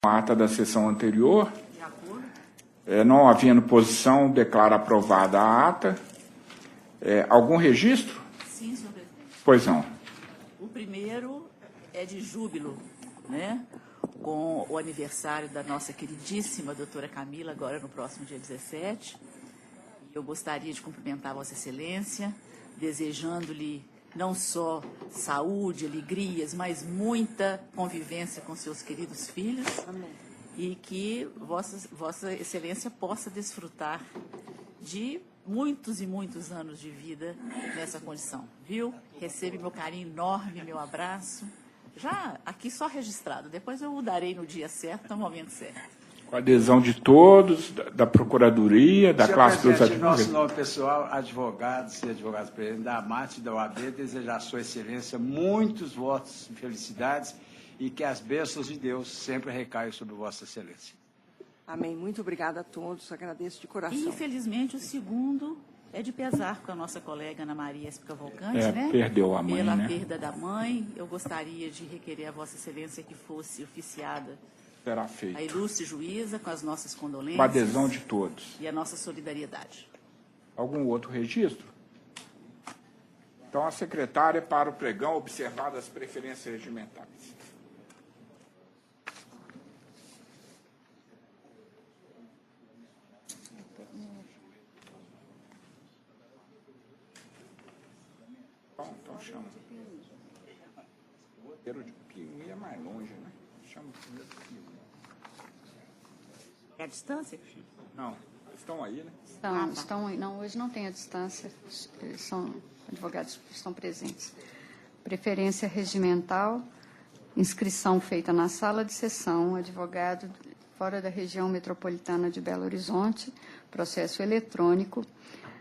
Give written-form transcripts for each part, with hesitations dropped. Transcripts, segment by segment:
A ata da sessão anterior. De acordo. Não havendo posição, declaro aprovada a ata. Algum registro? Sim, senhor presidente. Pois não. O primeiro é de júbilo, né? Com o aniversário da nossa queridíssima doutora Camila, agora no próximo dia 17. Eu gostaria de cumprimentar Vossa Excelência, desejando-lhe não só saúde, alegrias, mas convivência com seus queridos filhos. Amém. E que Vossa Excelência possa desfrutar de muitos e muitos anos de vida nessa condição, viu? Recebe meu carinho enorme, meu abraço. Já aqui só registrado, depois eu o darei no dia certo, no momento certo. Com a adesão de todos, da Procuradoria, da Senhor classe dos presidente, em advogados. nosso nome pessoal, advogados e advogados presentes da AMAT e da OAB, desejar a sua excelência muitos votos e felicidades e que as bênçãos de Deus sempre recaiam sobre vossa excelência. Amém. Muito obrigada a todos. Agradeço de coração. E, infelizmente, o segundo é de pesar com a nossa colega Ana Maria Escavalcante, né? Perdeu a mãe, Pela né? perda da mãe. Eu gostaria de requerer a Vossa Excelência que fosse oficiada Será feito. a ilustre juíza com as nossas condolências. Com a adesão de todos. E a nossa solidariedade. Algum outro registro? Então, a secretária, para o pregão, observadas as preferências regimentais. Então chama. O roteiro de Piuí é mais longe, né? Chama o primeiro de Piuí. É a distância? Não, estão aí, né? Não, hoje não tem a distância, são advogados que estão presentes. Preferência regimental, inscrição feita na sala de sessão, advogado fora da região metropolitana de Belo Horizonte, processo eletrônico,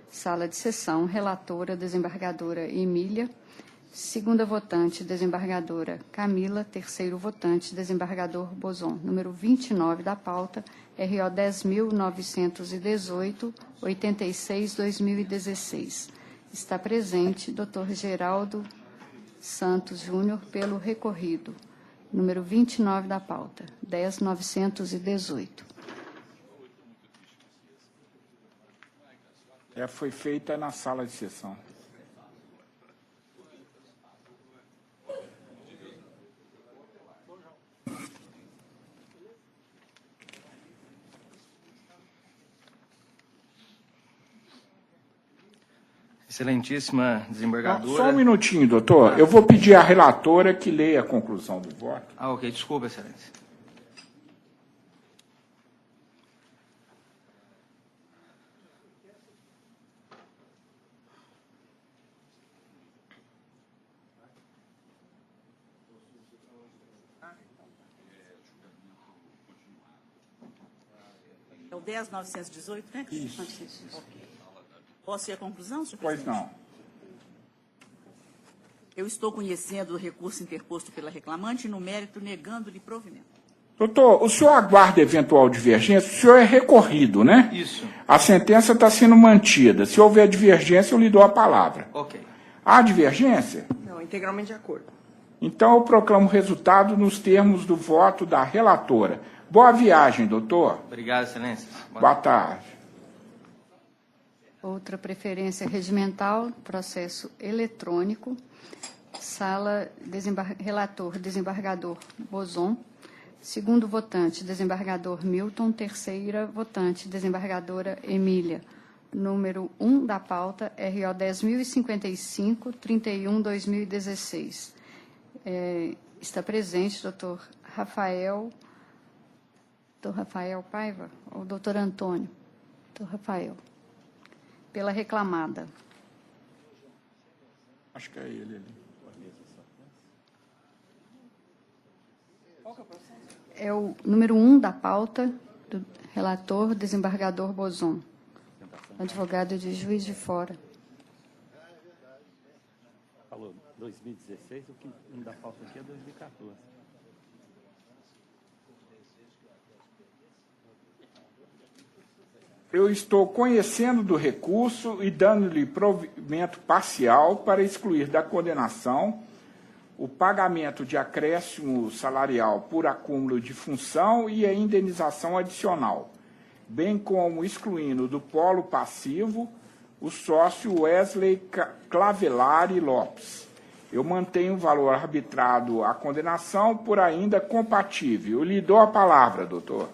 sala de sessão, relatora, desembargadora Emília, segunda votante, desembargadora Camila, terceiro votante, desembargador Bozon. Número 29 da pauta, RO 10.918, 86-2016. Está presente Dr. Geraldo Santos Júnior pelo recorrido. Número 29 da pauta, 10.918. Foi feita na sala de sessão. Excelentíssima desembargadora. Só um minutinho, doutor. Eu vou pedir à relatora que leia a conclusão do voto. Ok, desculpa, excelência. É o 10.918, né? Isso. Ok. Posso ir à conclusão, senhor Pois presidente? não. Eu estou conhecendo o recurso interposto pela reclamante e, no mérito, negando-lhe provimento. Doutor, o senhor aguarda eventual divergência? O senhor é recorrido, né? Isso. A sentença está sendo mantida. Se houver divergência, eu lhe dou a palavra. Ok. Há divergência? Não, integralmente de acordo. Então, eu proclamo o resultado nos termos do voto da relatora. Boa viagem, doutor. Obrigado, excelência. Boa tarde. Outra preferência regimental, processo eletrônico, sala, relator, desembargador Bozon, segundo votante, desembargador Milton, terceira votante, desembargadora Emília. Número 1 da pauta, RO 10.055, 31/2016. Está presente doutor Rafael Paiva, ou doutor Antônio? Doutor Rafael. Pela reclamada. Acho que é ele ali. É o número 1 da pauta, do relator, desembargador Bozon, advogado de Juiz de Fora. Falou 2016, o que não dá pauta aqui é 2014. Eu estou conhecendo do recurso e dando-lhe provimento parcial para excluir da condenação o pagamento de acréscimo salarial por acúmulo de função e a indenização adicional, bem como excluindo do polo passivo o sócio Wesley Clavellari Lopes. Eu mantenho o valor arbitrado à condenação por ainda compatível. Eu lhe dou a palavra, doutor.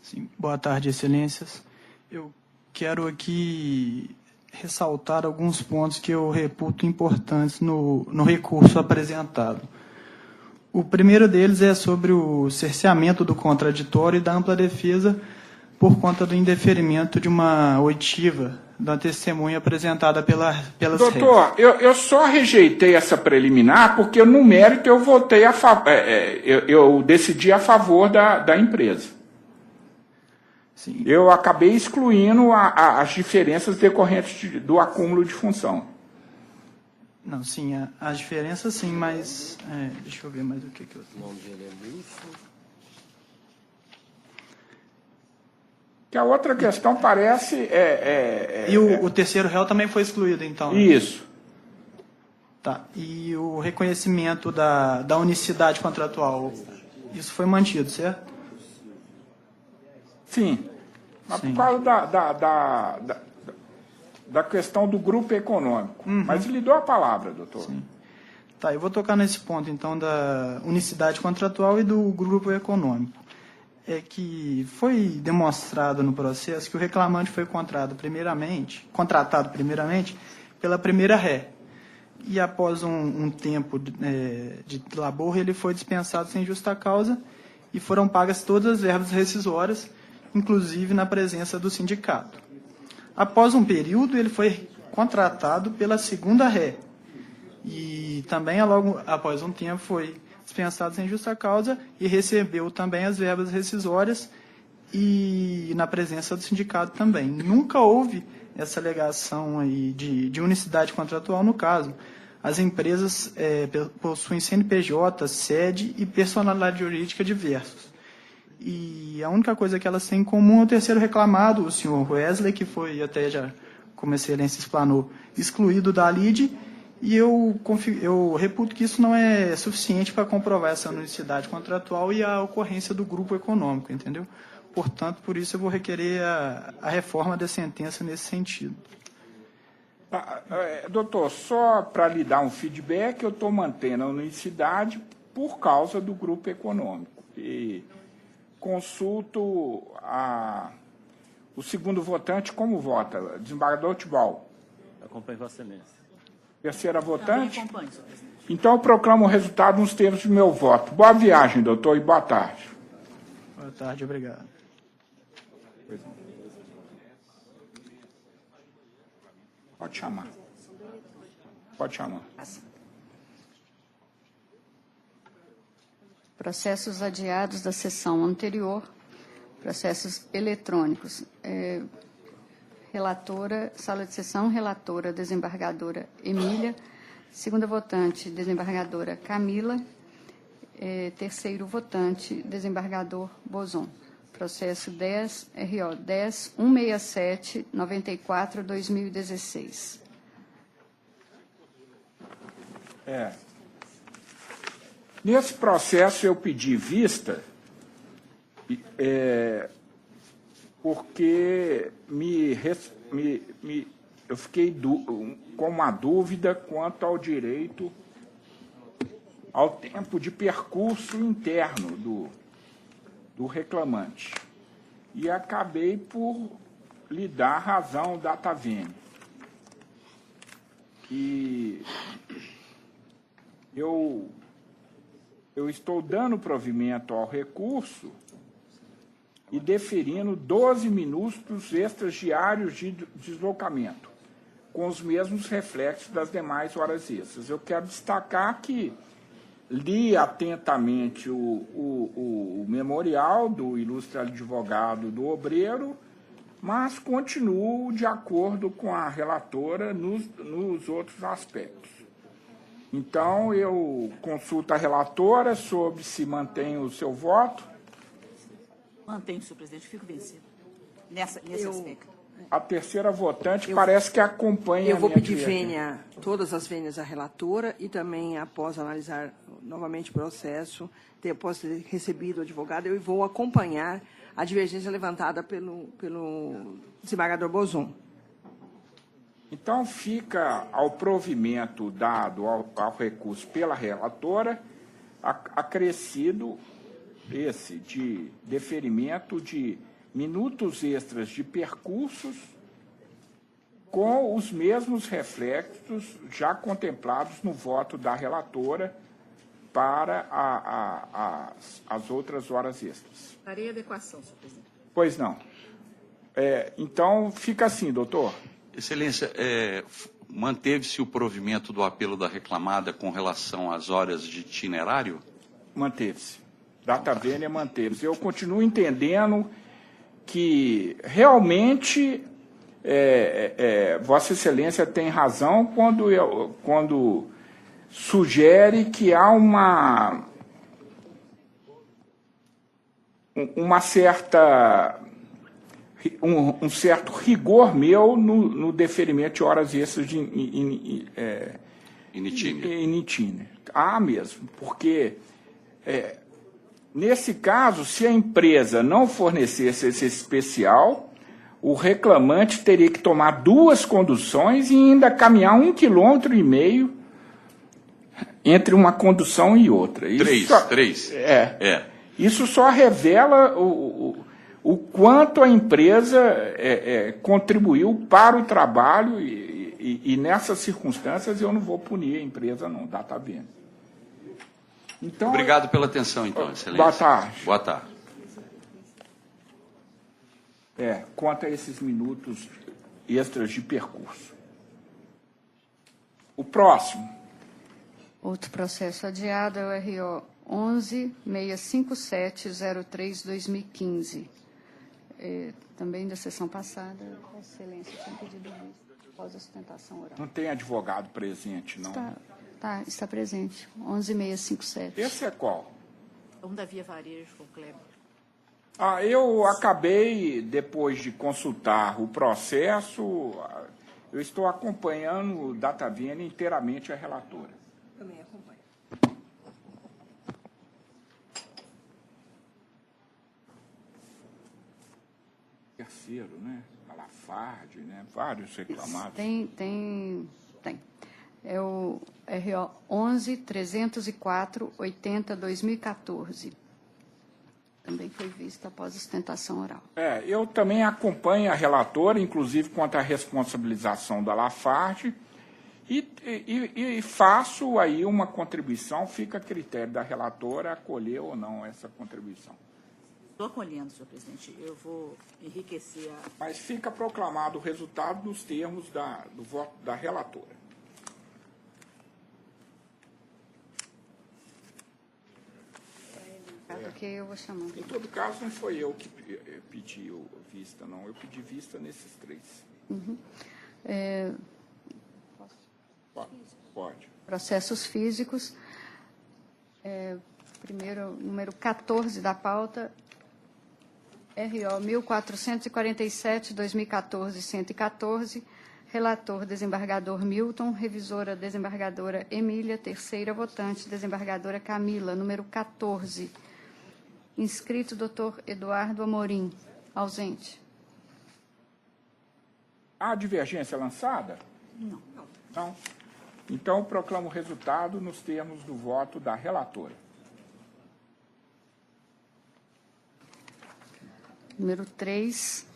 Sim, boa tarde, excelências. Eu quero aqui ressaltar alguns pontos que eu reputo importantes no recurso apresentado. O primeiro deles é sobre o cerceamento do contraditório e da ampla defesa por conta do indeferimento de uma oitiva da testemunha apresentada pelas Doutor, eu só rejeitei essa preliminar porque, no mérito, eu votei eu decidi a favor da empresa. Sim. Eu acabei excluindo as diferenças decorrentes do acúmulo de função. Não, sim, as diferenças sim, mas deixa eu ver mais o que eu... O nome dele é Lúcio. Que a outra questão parece... E o terceiro réu também foi excluído, então? Isso. Tá. E o reconhecimento da unicidade contratual, isso foi mantido, certo? Sim. Mas Sim. por causa da questão do grupo econômico. Mas lhe dou a palavra, doutor. Sim. Tá, eu vou tocar nesse ponto, então, da unicidade contratual e do grupo econômico. É que foi demonstrado no processo que o reclamante foi contratado primeiramente pela primeira ré. E após um tempo de labor, ele foi dispensado sem justa causa e foram pagas todas as verbas rescisórias, inclusive na presença do sindicato. Após um período, ele foi contratado pela segunda ré. E também, logo após um tempo, foi dispensado sem justa causa e recebeu também as verbas rescisórias e na presença do sindicato também. Nunca houve essa alegação aí de unicidade contratual no caso. As empresas possuem CNPJ, sede e personalidade jurídica diversos. E a única coisa que elas têm em comum é o terceiro reclamado, o senhor Wesley, que foi até já, como a excelência explanou, excluído da lide. E eu reputo que isso não é suficiente para comprovar essa unicidade contratual e a ocorrência do grupo econômico, entendeu? Portanto, por isso eu vou requerer a reforma da sentença nesse sentido. Doutor, só para lhe dar um feedback, eu estou mantendo a unicidade por causa do grupo econômico. E consulto o segundo votante como vota, desembargador Tibal. Acompanhe Vossa Excelência. Terceira Também votante? acompanho, senhor presidente. Então, eu proclamo o resultado nos termos do meu voto. Boa viagem, doutor, e boa tarde. Boa tarde, obrigado. Pode chamar. Pode chamar. Processos adiados da sessão anterior, processos eletrônicos. Relatora, sala de sessão, relatora, desembargadora Emília. Segunda votante, desembargadora Camila. Terceiro votante, desembargador Bozon. Processo 10, RO 10-167-94-2016. Nesse processo, eu pedi vista porque eu fiquei com uma dúvida quanto ao direito ao tempo de percurso interno do reclamante. E acabei por lhe dar razão data vênia. E eu estou dando provimento ao recurso e deferindo 12 minutos extras diários de deslocamento, com os mesmos reflexos das demais horas extras. Eu quero destacar que li atentamente o memorial do ilustre advogado do Obreiro, mas continuo de acordo com a relatora nos outros aspectos. Então, eu consulto a relatora sobre se mantém o seu voto. Mantenho, senhor presidente, fico vencido nesse aspecto. A terceira votante parece que acompanha Eu a vou minha pedir divergência. vênia, todas as vênias à relatora e também, após analisar novamente o processo, após ter recebido o advogado, eu vou acompanhar a divergência levantada pelo desembargador Bozon. Então, fica ao provimento dado ao recurso pela relatora, acrescido esse de deferimento de minutos extras de percursos com os mesmos reflexos já contemplados no voto da relatora para as outras horas extras. Farei adequação, senhor presidente. Pois não. Então, fica assim, doutor. Excelência, manteve-se o provimento do apelo da reclamada com relação às horas de itinerário? Manteve-se. Data vênia manteve-se. Eu continuo entendendo que realmente Vossa Excelência tem razão quando sugere que há um certo rigor meu no deferimento de horas extras de In itinere. in itinere. Há mesmo, porque nesse caso, se a empresa não fornecesse esse especial, o reclamante teria que tomar 2 conduções e ainda caminhar 1,5 km entre uma condução e outra. Três. Isso só revela o quanto a empresa contribuiu para o trabalho e nessas circunstâncias eu não vou punir a empresa, não, data vênia. Então, Obrigado pela atenção, então, Excelência. Boa tarde. Boa tarde. Quanto a esses minutos extras de percurso. O próximo. Outro processo adiado é o RO 11-65703-2015. Também da sessão passada, Vossa Excelência tinha pedido vista após a sustentação oral. Não tem advogado presente, não. Está presente. 11-657. Esse é qual? Da Via Varejo, com o Kleber. Eu acabei, depois de consultar o processo, eu estou acompanhando o data vênia inteiramente a relatora. Também acompanho. Terceiro, né? A Lafarge, né? Vários reclamados. Tem. É o RO 11-304-80-2014. Também foi vista após a sustentação oral. Eu também acompanho a relatora, inclusive quanto à responsabilização da Lafarge, e faço aí uma contribuição, fica a critério da relatora acolher ou não essa contribuição. Estou acolhendo, senhor presidente. Eu vou enriquecer a... Mas fica proclamado o resultado nos termos do voto da relatora. Porque eu vou chamando. Em todo caso, não foi eu que pedi vista, não. Eu pedi vista nesses 3. Pode. Processos físicos. Primeiro, número 14 da pauta. RO 1447-2014-114. Relator, desembargador Milton. Revisora, desembargadora Emília. Terceira votante, desembargadora Camila. Número 14. Inscrito, doutor Eduardo Amorim. Ausente. Há divergência lançada? Não. Não. Então, proclamo o resultado nos termos do voto da relatora. Número 3.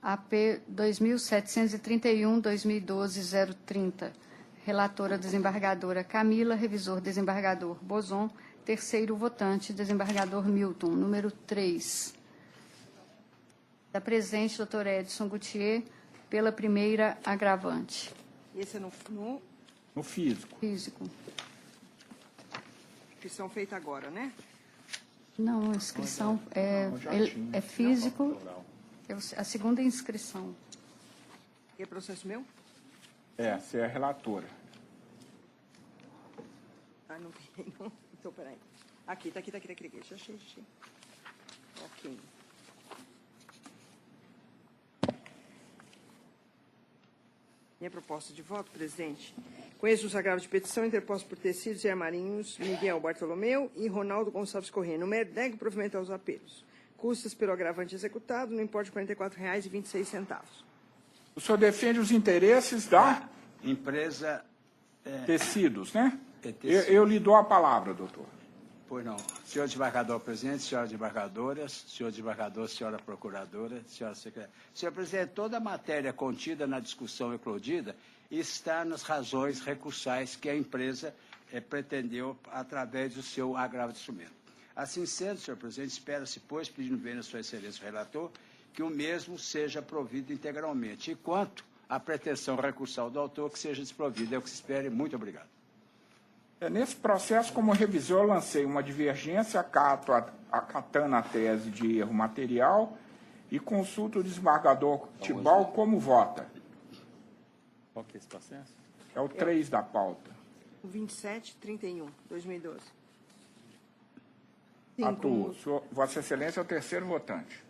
AP 2731-2012-030. Relatora, desembargadora Camila. Revisor, desembargador Bozon. Terceiro votante, desembargador Milton. Número 3. Da presente, doutor Edson Gutierrez, pela primeira agravante. Esse é no No físico. Físico. inscrição feita agora, né? Não, a inscrição é físico. A segunda inscrição. E é processo meu? Você é a relatora. Não tem, não. Então, peraí. Aqui, tá aqui. Já achei. Ok. Minha proposta de voto, presidente. Conheço os agravos de petição interpostos por Tecidos e Armarinhos, Miguel Bartolomeu e Ronaldo Gonçalves Corrêa. No mérito, negue provimento aos apelos. Custas pelo agravante executado no importe de R$ 44,26. O senhor defende os interesses da Empresa... Tecidos, né? Tecidos. Eu lhe dou a palavra, doutor. Pois não. Senhor desembargador presidente, senhoras desembargadoras, senhor desembargador, senhora procuradora, senhora secretária. Senhor presidente, toda a matéria contida na discussão eclodida está nas razões recursais que a empresa pretendeu através do seu agravo de instrumento. Assim sendo, senhor presidente, espera-se, pois, pedindo bem a sua excelência o relator, que o mesmo seja provido integralmente. E quanto à pretensão recursal do autor, que seja desprovido. É o que se espera. Muito obrigado. Nesse processo, como revisor, eu lancei uma divergência, acatando a tese de erro material e consulto o desembargador Tibal como vota. Qual que é esse processo? É o 3 da pauta. O 2731, 2012. Atuo. Vossa Excelência é o terceiro votante.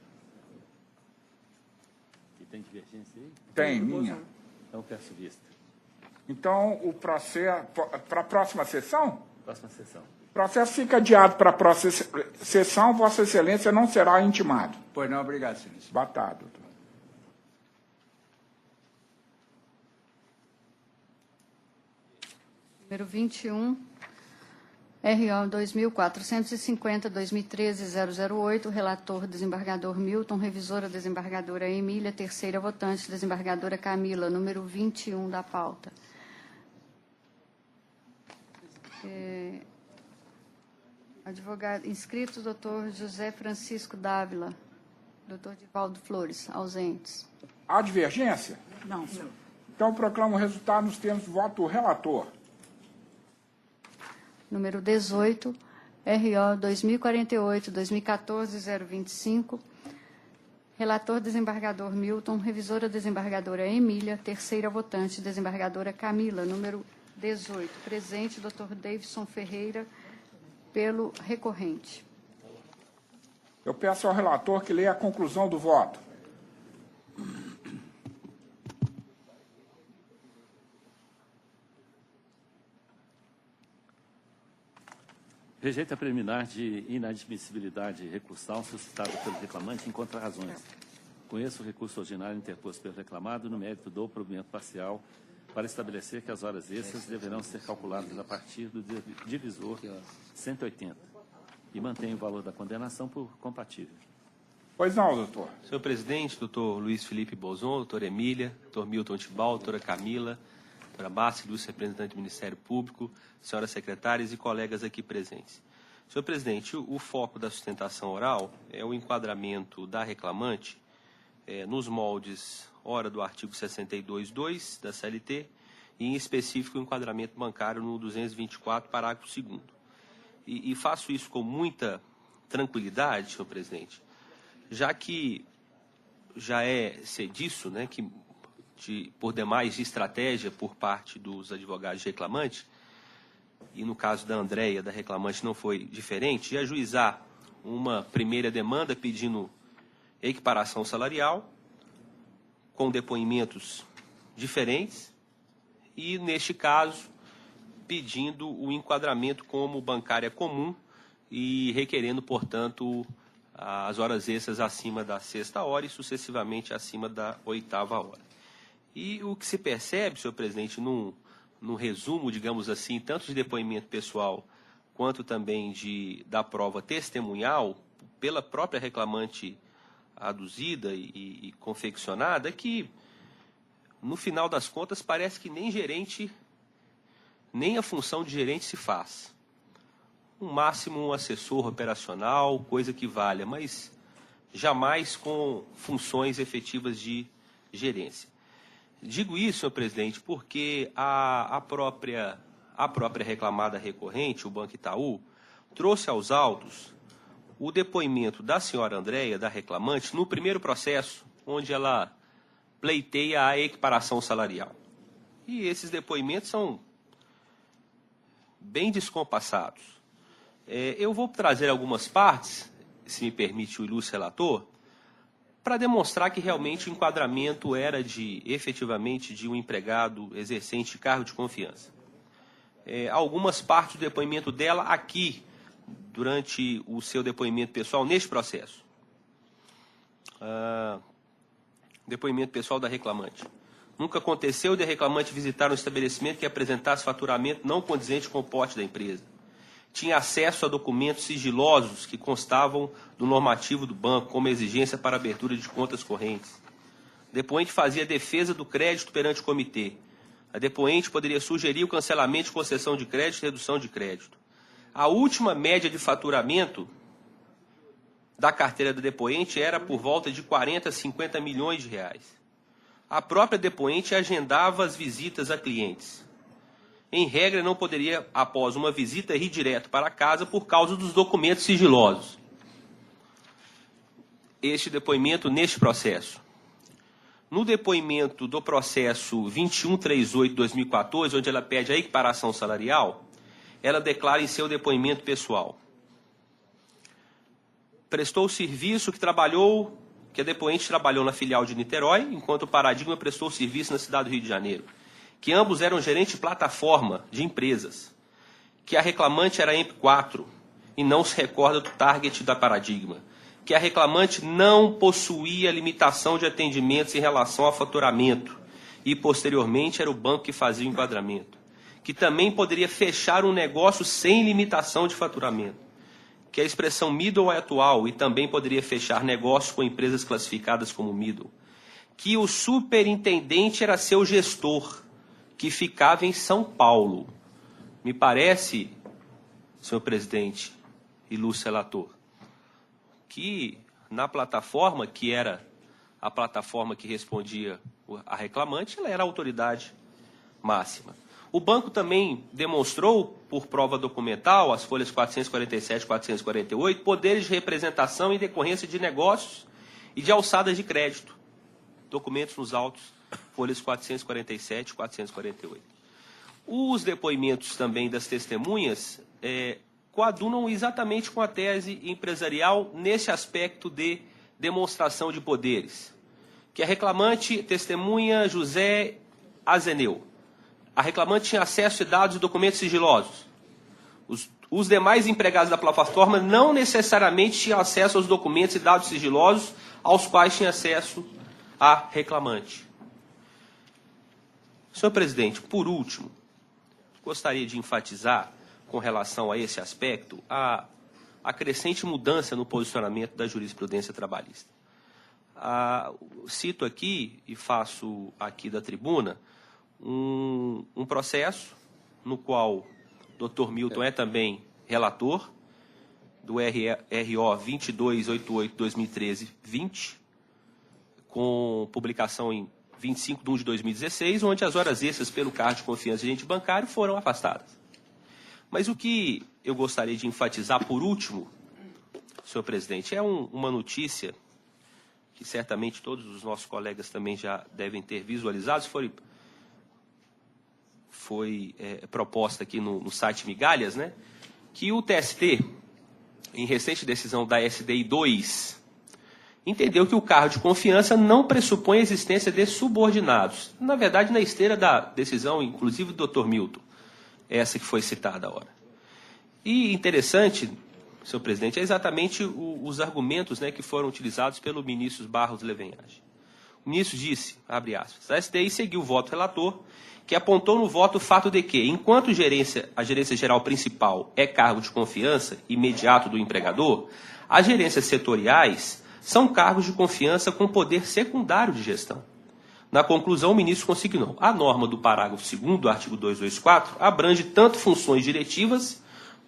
E tem divergência aí? Tem, minha. Então, peço vista. Então, o processo... Para a próxima sessão? Próxima sessão. O processo fica adiado para a próxima sessão. Vossa Excelência não será intimado. Pois não, obrigado, excelência. Batado, doutor. Número 21, RO 2450-2013-008, relator, desembargador Milton, revisora, desembargadora Emília, terceira votante, desembargadora Camila, número 21 da pauta. Advogado, inscrito, doutor José Francisco Dávila, doutor Divaldo Flores, ausentes. Há divergência? Não, senhor. Então, proclamo o resultado nos termos do voto do relator. Número 18, RO 2048-2014-025, relator desembargador Milton, revisora desembargadora Emília, terceira votante desembargadora Camila, número 18, presente Dr. Davidson Ferreira, pelo recorrente. Eu peço ao relator que leia a conclusão do voto. Rejeita a preliminar de inadmissibilidade recursal suscitada pelo reclamante em contra-razões. Conheço o recurso ordinário interposto pelo reclamado no mérito do provimento parcial para estabelecer que as horas extras deverão ser calculadas a partir do divisor 180 e mantenho o valor da condenação por compatível. Pois não, doutor. Senhor presidente, doutor Luiz Felipe Bolzon, doutora Emília, doutor Milton Tibal, doutora Camila, doutora Márcia, ilustre representante do Ministério Público, senhoras secretárias e colegas aqui presentes. Senhor presidente, o foco da sustentação oral é o enquadramento da reclamante nos moldes, ora do artigo 62.2 da CLT, e em específico o enquadramento bancário no 224, parágrafo 2º. E faço isso com muita tranquilidade, senhor presidente, já que já é disso, né, que por demais de estratégia por parte dos advogados reclamantes, e no caso da Andréia, da reclamante, não foi diferente, de ajuizar uma primeira demanda pedindo equiparação salarial, com depoimentos diferentes, e, neste caso, pedindo o enquadramento como bancária comum e requerendo, portanto, as horas extras acima da 6ª hora e sucessivamente acima da 8ª hora. E o que se percebe, senhor presidente, num resumo, digamos assim, tanto de depoimento pessoal quanto também da prova testemunhal, pela própria reclamante aduzida e confeccionada, que, no final das contas, parece que nem a função de gerente se faz. No máximo um assessor operacional, coisa que valha, mas jamais com funções efetivas de gerência. Digo isso, senhor presidente, porque a própria reclamada recorrente, o Banco Itaú, trouxe aos autos o depoimento da senhora Andréia, da reclamante, no primeiro processo, onde ela pleiteia a equiparação salarial. E esses depoimentos são bem descompassados. Eu vou trazer algumas partes, se me permite o ilustre relator, para demonstrar que realmente o enquadramento era efetivamente de um empregado exercente de cargo de confiança. Algumas partes do depoimento dela aqui, durante o seu depoimento pessoal, neste processo. Depoimento pessoal da reclamante. Nunca aconteceu de a reclamante visitar um estabelecimento que apresentasse faturamento não condizente com o porte da empresa. Tinha acesso a documentos sigilosos que constavam do normativo do banco, como exigência para abertura de contas correntes. A depoente fazia defesa do crédito perante o comitê. A depoente poderia sugerir o cancelamento de concessão de crédito e redução de crédito. A última média de faturamento da carteira do depoente era por volta de 40 a 50 milhões de reais. A própria depoente agendava as visitas a clientes. Em regra, não poderia, após uma visita, ir direto para casa por causa dos documentos sigilosos. Este depoimento neste processo. No depoimento do processo 2138-2014, onde ela pede a equiparação salarial, ela declara em seu depoimento pessoal: prestou serviço que a depoente trabalhou na filial de Niterói, enquanto o Paradigma prestou serviço na cidade do Rio de Janeiro, que ambos eram gerentes de plataforma de empresas, que a reclamante era EMP4 e não se recorda do target da Paradigma, que a reclamante não possuía limitação de atendimentos em relação ao faturamento e, posteriormente, era o banco que fazia o enquadramento, que também poderia fechar um negócio sem limitação de faturamento, que a expressão middle é atual e também poderia fechar negócios com empresas classificadas como middle, que o superintendente era seu gestor, que ficava em São Paulo. Me parece, senhor presidente, ilustre relator, que na plataforma, que era a plataforma que respondia a reclamante, ela era a autoridade máxima. O banco também demonstrou, por prova documental, as folhas 447 e 448, poderes de representação em decorrência de negócios e de alçadas de crédito. Documentos nos autos, folhas 447 e 448. Os depoimentos também das testemunhas coadunam exatamente com a tese empresarial nesse aspecto de demonstração de poderes, que a reclamante testemunha José Azeneu. A reclamante tinha acesso a dados e documentos sigilosos. Os demais empregados da plataforma não necessariamente tinham acesso aos documentos e dados sigilosos aos quais tinha acesso a reclamante. Senhor presidente, por último, gostaria de enfatizar, com relação a esse aspecto, a crescente mudança no posicionamento da jurisprudência trabalhista. Cito aqui, e faço aqui da tribuna, um processo no qual o Dr. Milton é também relator, do RO 2288-2013-20, com publicação em 25 de 1 de 2016, onde as horas extras pelo cargo de confiança de agente bancário foram afastadas. Mas o que eu gostaria de enfatizar por último, senhor presidente, é uma notícia que certamente todos os nossos colegas também já devem ter visualizado, foi proposta aqui no site Migalhas, né, que o TST, em recente decisão da SDI 2, entendeu que o cargo de confiança não pressupõe a existência de subordinados. Na verdade, na esteira da decisão, inclusive do Dr. Milton, essa que foi citada agora. E interessante, senhor presidente, é exatamente os argumentos, né, que foram utilizados pelo ministro Barros Levenhage. O ministro disse, abre aspas, a SDI seguiu o voto relator, que apontou no voto o fato de que, enquanto a gerência geral principal é cargo de confiança imediato do empregador, as gerências setoriais são cargos de confiança com poder secundário de gestão. Na conclusão, o ministro consignou: a norma do parágrafo 2º do artigo 224 abrange tanto funções diretivas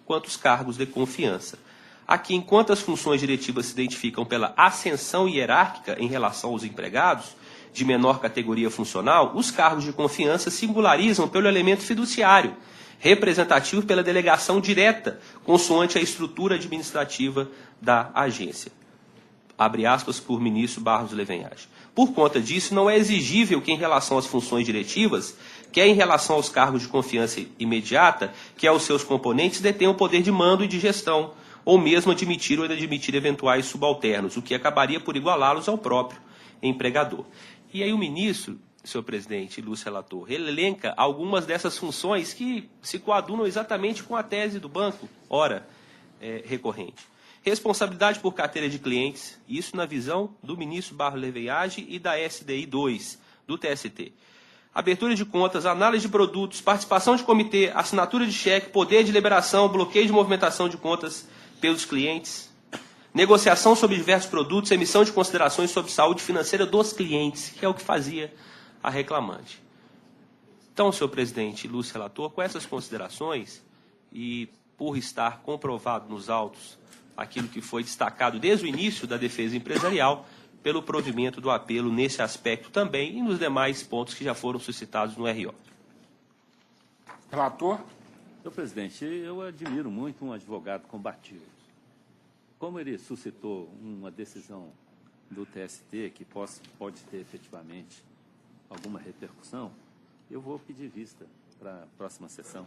quanto os cargos de confiança. Aqui, enquanto as funções diretivas se identificam pela ascensão hierárquica em relação aos empregados de menor categoria funcional, os cargos de confiança singularizam pelo elemento fiduciário, representativo pela delegação direta, consoante a estrutura administrativa da agência. Abre aspas por ministro Barros Levenhage. Por conta disso, não é exigível que, em relação às funções diretivas, quer em relação aos cargos de confiança imediata, que aos seus componentes detenham o poder de mando e de gestão, ou mesmo admitir ou inadmitir eventuais subalternos, o que acabaria por igualá-los ao próprio empregador. E aí o ministro, senhor presidente, ilustre relator, ele elenca algumas dessas funções que se coadunam exatamente com a tese do banco, ora recorrente. Responsabilidade por carteira de clientes, isso na visão do ministro Barro Leveiage e da SDI 2, do TST. Abertura de contas, análise de produtos, participação de comitê, assinatura de cheque, poder de liberação, bloqueio de movimentação de contas pelos clientes, negociação sobre diversos produtos, emissão de considerações sobre saúde financeira dos clientes, que é o que fazia a reclamante. Então, senhor presidente, ilustre relator, com essas considerações e por estar comprovado nos autos aquilo que foi destacado desde o início da defesa empresarial, pelo provimento do apelo nesse aspecto também e nos demais pontos que já foram suscitados no RO. Relator? Senhor presidente, eu admiro muito um advogado combativo. Como ele suscitou uma decisão do TST que pode ter efetivamente alguma repercussão, eu vou pedir vista para a próxima sessão.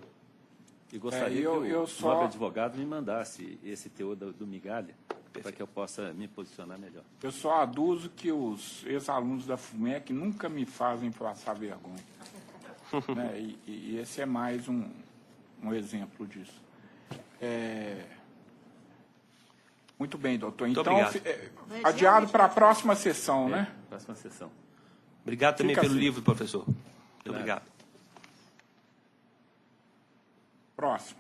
E gostaria que o nobre advogado me mandasse esse teor do Migalha, para que eu possa me posicionar melhor. Eu só aduzo que os ex-alunos da FUMEC nunca me fazem passar vergonha. Né? E esse é mais um exemplo disso. Muito bem, doutor. Muito então, obrigado. Adiado para a próxima sessão, né? Próxima sessão. Obrigado também Fica pelo assim. livro, professor. Muito obrigado. Próximo.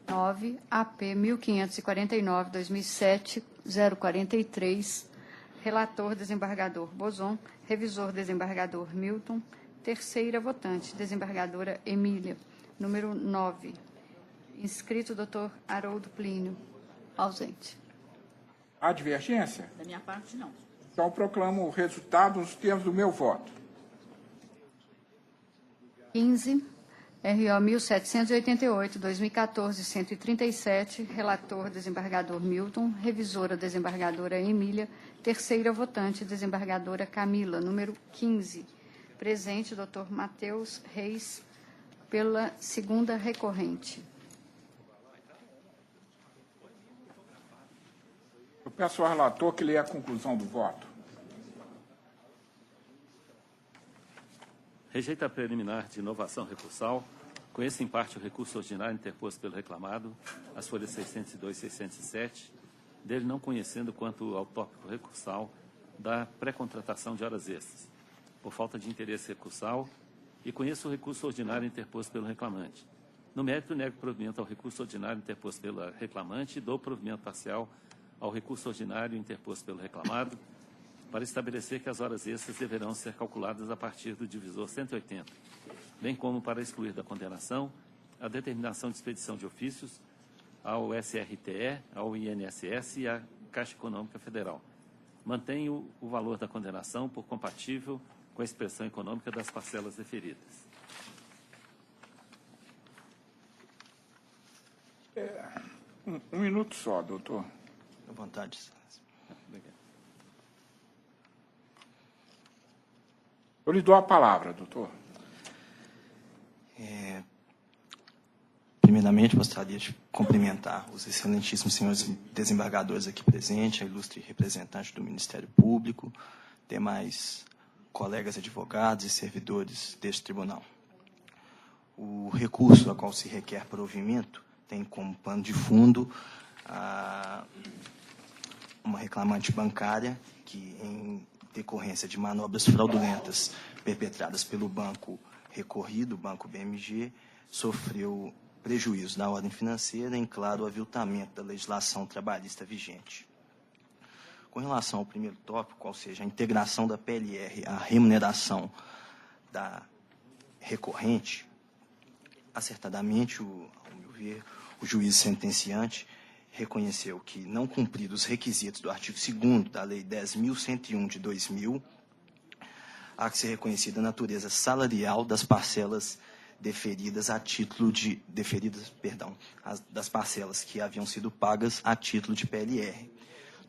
9, AP 1549-2007-043, relator desembargador Bozon, revisor desembargador Milton, terceira votante, desembargadora Emília. Número 9, inscrito doutor Haroldo Plínio, ausente. Há divergência? Da minha parte, não. Então, proclamo o resultado nos termos do meu voto. 15, RO 1788, 2014, 137, relator desembargador Milton, revisora desembargadora Emília, terceira votante desembargadora Camila, número 15. Presente, doutor Matheus Reis, pela segunda recorrente. Eu peço ao relator que leia a conclusão do voto. Rejeita a preliminar de inovação recursal. Conheça em parte o recurso ordinário interposto pelo reclamado, as folhas 602 e 607, dele não conhecendo quanto ao tópico recursal da pré-contratação de horas extras, por falta de interesse recursal, e conheça o recurso ordinário interposto pelo reclamante. No mérito, nego provimento ao recurso ordinário interposto pelo reclamante e dou provimento parcial ao recurso ordinário interposto pelo reclamado, para estabelecer que as horas extras deverão ser calculadas a partir do divisor 180, bem como para excluir da condenação a determinação de expedição de ofícios ao SRTE, ao INSS e à Caixa Econômica Federal. Mantenho o valor da condenação por compatível com a expressão econômica das parcelas deferidas. Um minuto só, doutor. À vontade. Obrigado. Eu lhe dou a palavra, doutor. Primeiramente, gostaria de cumprimentar os excelentíssimos senhores desembargadores aqui presentes, a ilustre representante do Ministério Público, demais colegas advogados e servidores deste tribunal. O recurso a qual se requer provimento tem como pano de fundo uma reclamante bancária que, em decorrência de manobras fraudulentas perpetradas pelo banco recorrido, o Banco BMG, sofreu prejuízo na ordem financeira em claro aviltamento da legislação trabalhista vigente. Com relação ao primeiro tópico, ou seja, a integração da PLR à remuneração da recorrente, acertadamente, ao meu ver, o juiz sentenciante reconheceu que, não cumpridos os requisitos do artigo 2º da Lei 10.101 de 2000, há que ser reconhecida a natureza salarial das parcelas deferidas a título de das parcelas que haviam sido pagas a título de PLR.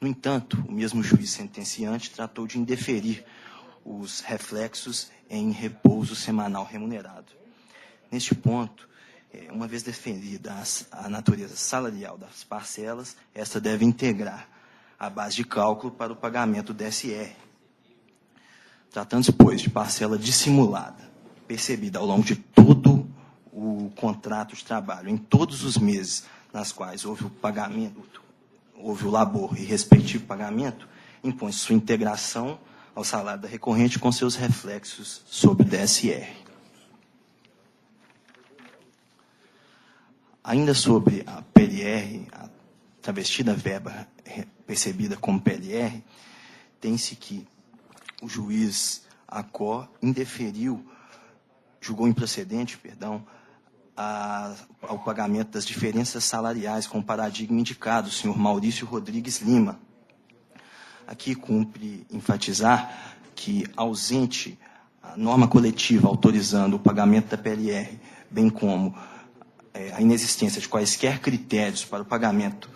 No entanto, o mesmo juiz sentenciante tratou de indeferir os reflexos em repouso semanal remunerado. Neste ponto, Uma vez definida a natureza salarial das parcelas, esta deve integrar a base de cálculo para o pagamento do DSR. Tratando-se, pois, de parcela dissimulada, percebida ao longo de todo o contrato de trabalho, em todos os meses nas quais houve o pagamento, houve o labor e respectivo pagamento, impõe sua integração ao salário da recorrente com seus reflexos sobre o DSR. Ainda sobre a PLR, a travestida verba percebida como PLR, tem-se que o juiz Acó julgou improcedente, ao pagamento das diferenças salariais com o paradigma indicado, o senhor Maurício Rodrigues Lima. Aqui cumpre enfatizar que, ausente a norma coletiva autorizando o pagamento da PLR, bem como a inexistência de quaisquer critérios para o pagamento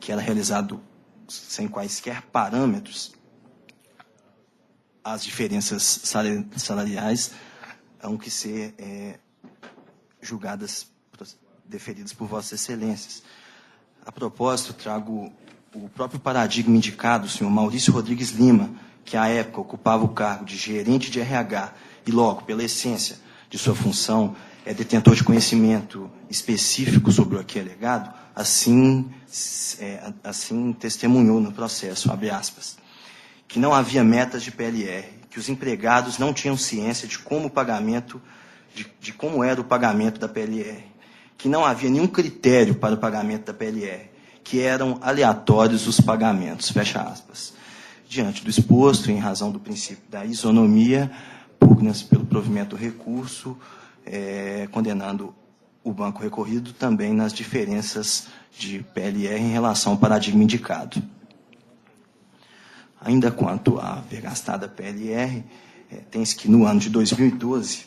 que era realizado sem quaisquer parâmetros, as diferenças salariais hão que ser julgadas, deferidas por Vossas Excelências. A propósito, trago o próprio paradigma indicado, o senhor Maurício Rodrigues Lima, que à época ocupava o cargo de gerente de RH e logo, pela essência de sua função, é detentor de conhecimento específico sobre o aqui alegado, assim testemunhou no processo, abre aspas, que não havia metas de PLR, que os empregados não tinham ciência de como era o pagamento da PLR, que não havia nenhum critério para o pagamento da PLR, que eram aleatórios os pagamentos, fecha aspas. Diante do exposto, em razão do princípio da isonomia, pugna-se pelo provimento do recurso, condenando o banco recorrido também nas diferenças de PLR em relação ao paradigma indicado. Ainda quanto à vergastada PLR, tem-se que no ano de 2012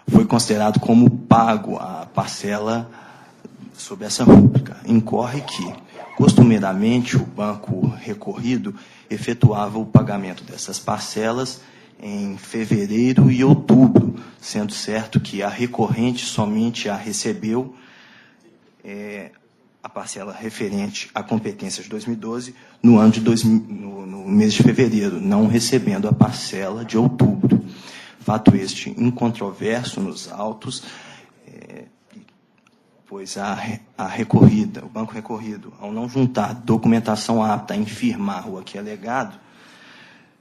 foi considerado como pago a parcela sob essa rúbrica. Incorre que, costumeiramente, o banco recorrido efetuava o pagamento dessas parcelas em fevereiro e outubro, sendo certo que a recorrente somente a recebeu a parcela referente à competência de 2012 no mês de fevereiro, não recebendo a parcela de outubro. Fato este incontroverso nos autos, pois a recorrida, o banco recorrido, ao não juntar documentação apta a infirmar o aqui alegado,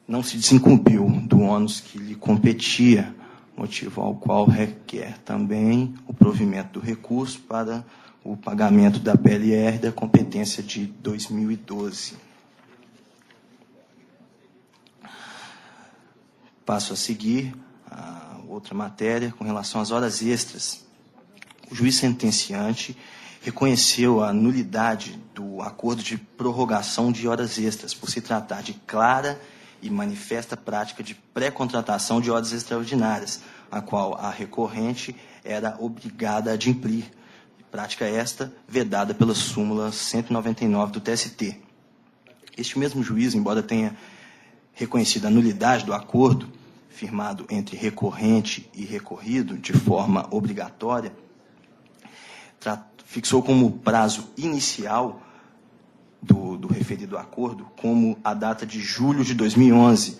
não se desincumbiu do ônus que lhe competia, motivo ao qual requer também o provimento do recurso para o pagamento da PLR da competência de 2012. Passo a seguir a outra matéria com relação às horas extras. O juiz sentenciante reconheceu a nulidade do acordo de prorrogação de horas extras, por se tratar de clara e manifesta prática de pré-contratação de horas extraordinárias, a qual a recorrente era obrigada a adimplir, prática esta vedada pela súmula 199 do TST. Este mesmo juiz, embora tenha reconhecido a nulidade do acordo firmado entre recorrente e recorrido de forma obrigatória, fixou como prazo inicial do referido acordo como a data de julho de 2011,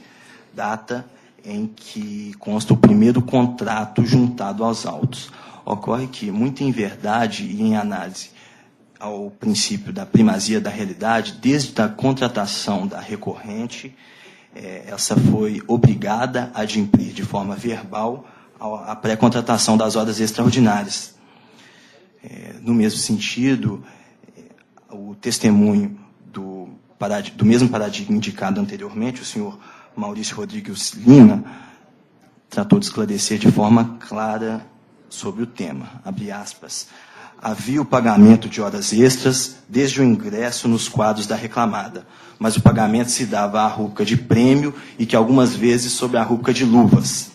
data em que consta o primeiro contrato juntado aos autos. Ocorre que, muito em verdade e em análise ao princípio da primazia da realidade, desde a contratação da recorrente, essa foi obrigada a adimplir de forma verbal a pré-contratação das horas extraordinárias. No mesmo sentido, o testemunho do mesmo paradigma indicado anteriormente, o senhor Maurício Rodrigues Lima, tratou de esclarecer de forma clara sobre o tema, abre aspas, havia o pagamento de horas extras desde o ingresso nos quadros da reclamada, mas o pagamento se dava à rúbrica de prêmio e que algumas vezes sobre a rúbrica de luvas.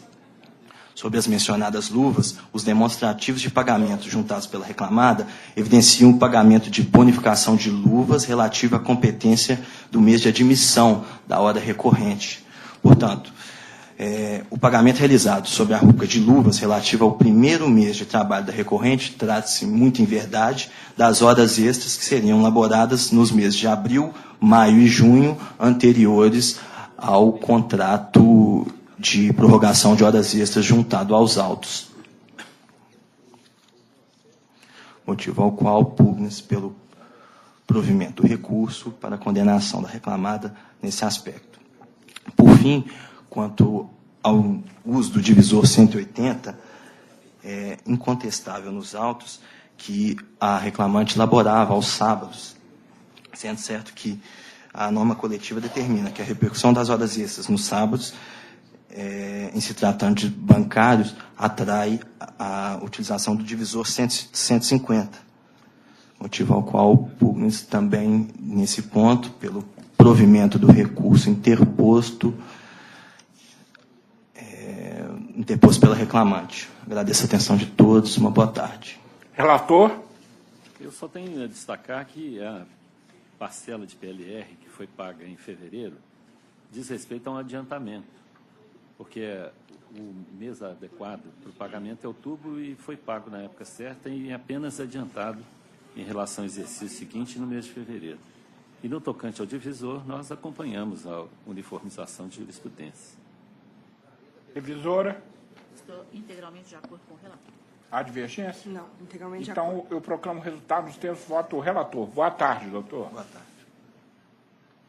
Sobre as mencionadas luvas, os demonstrativos de pagamento juntados pela reclamada evidenciam o pagamento de bonificação de luvas relativo à competência do mês de admissão da hora recorrente. Portanto, O pagamento realizado sob a rubrica de luvas relativa ao primeiro mês de trabalho da recorrente trata-se, muito em verdade, das horas extras que seriam laboradas nos meses de abril, maio e junho anteriores ao contrato de prorrogação de horas extras juntado aos autos. Motivo ao qual pugna-se pelo provimento do recurso para a condenação da reclamada nesse aspecto. Por fim, quanto ao uso do divisor 180, é incontestável nos autos que a reclamante laborava aos sábados, sendo certo que a norma coletiva determina que a repercussão das horas extras nos sábados, em se tratando de bancários, atrai a utilização do divisor 150, motivo ao qual pugna-se também, nesse ponto, pelo provimento do recurso interposto pela reclamante. Agradeço a atenção de todos. Uma boa tarde. Relator? Eu só tenho a destacar que a parcela de PLR que foi paga em fevereiro diz respeito a um adiantamento, porque o mês adequado para o pagamento é outubro e foi pago na época certa e apenas adiantado em relação ao exercício seguinte no mês de fevereiro. E no tocante ao divisor, nós acompanhamos a uniformização de jurisprudência. Revisora? Estou integralmente de acordo com o relator. Há divergência? Não, integralmente de acordo. Então, eu proclamo o resultado dos termos de voto do relator. Boa tarde, doutor. Boa tarde.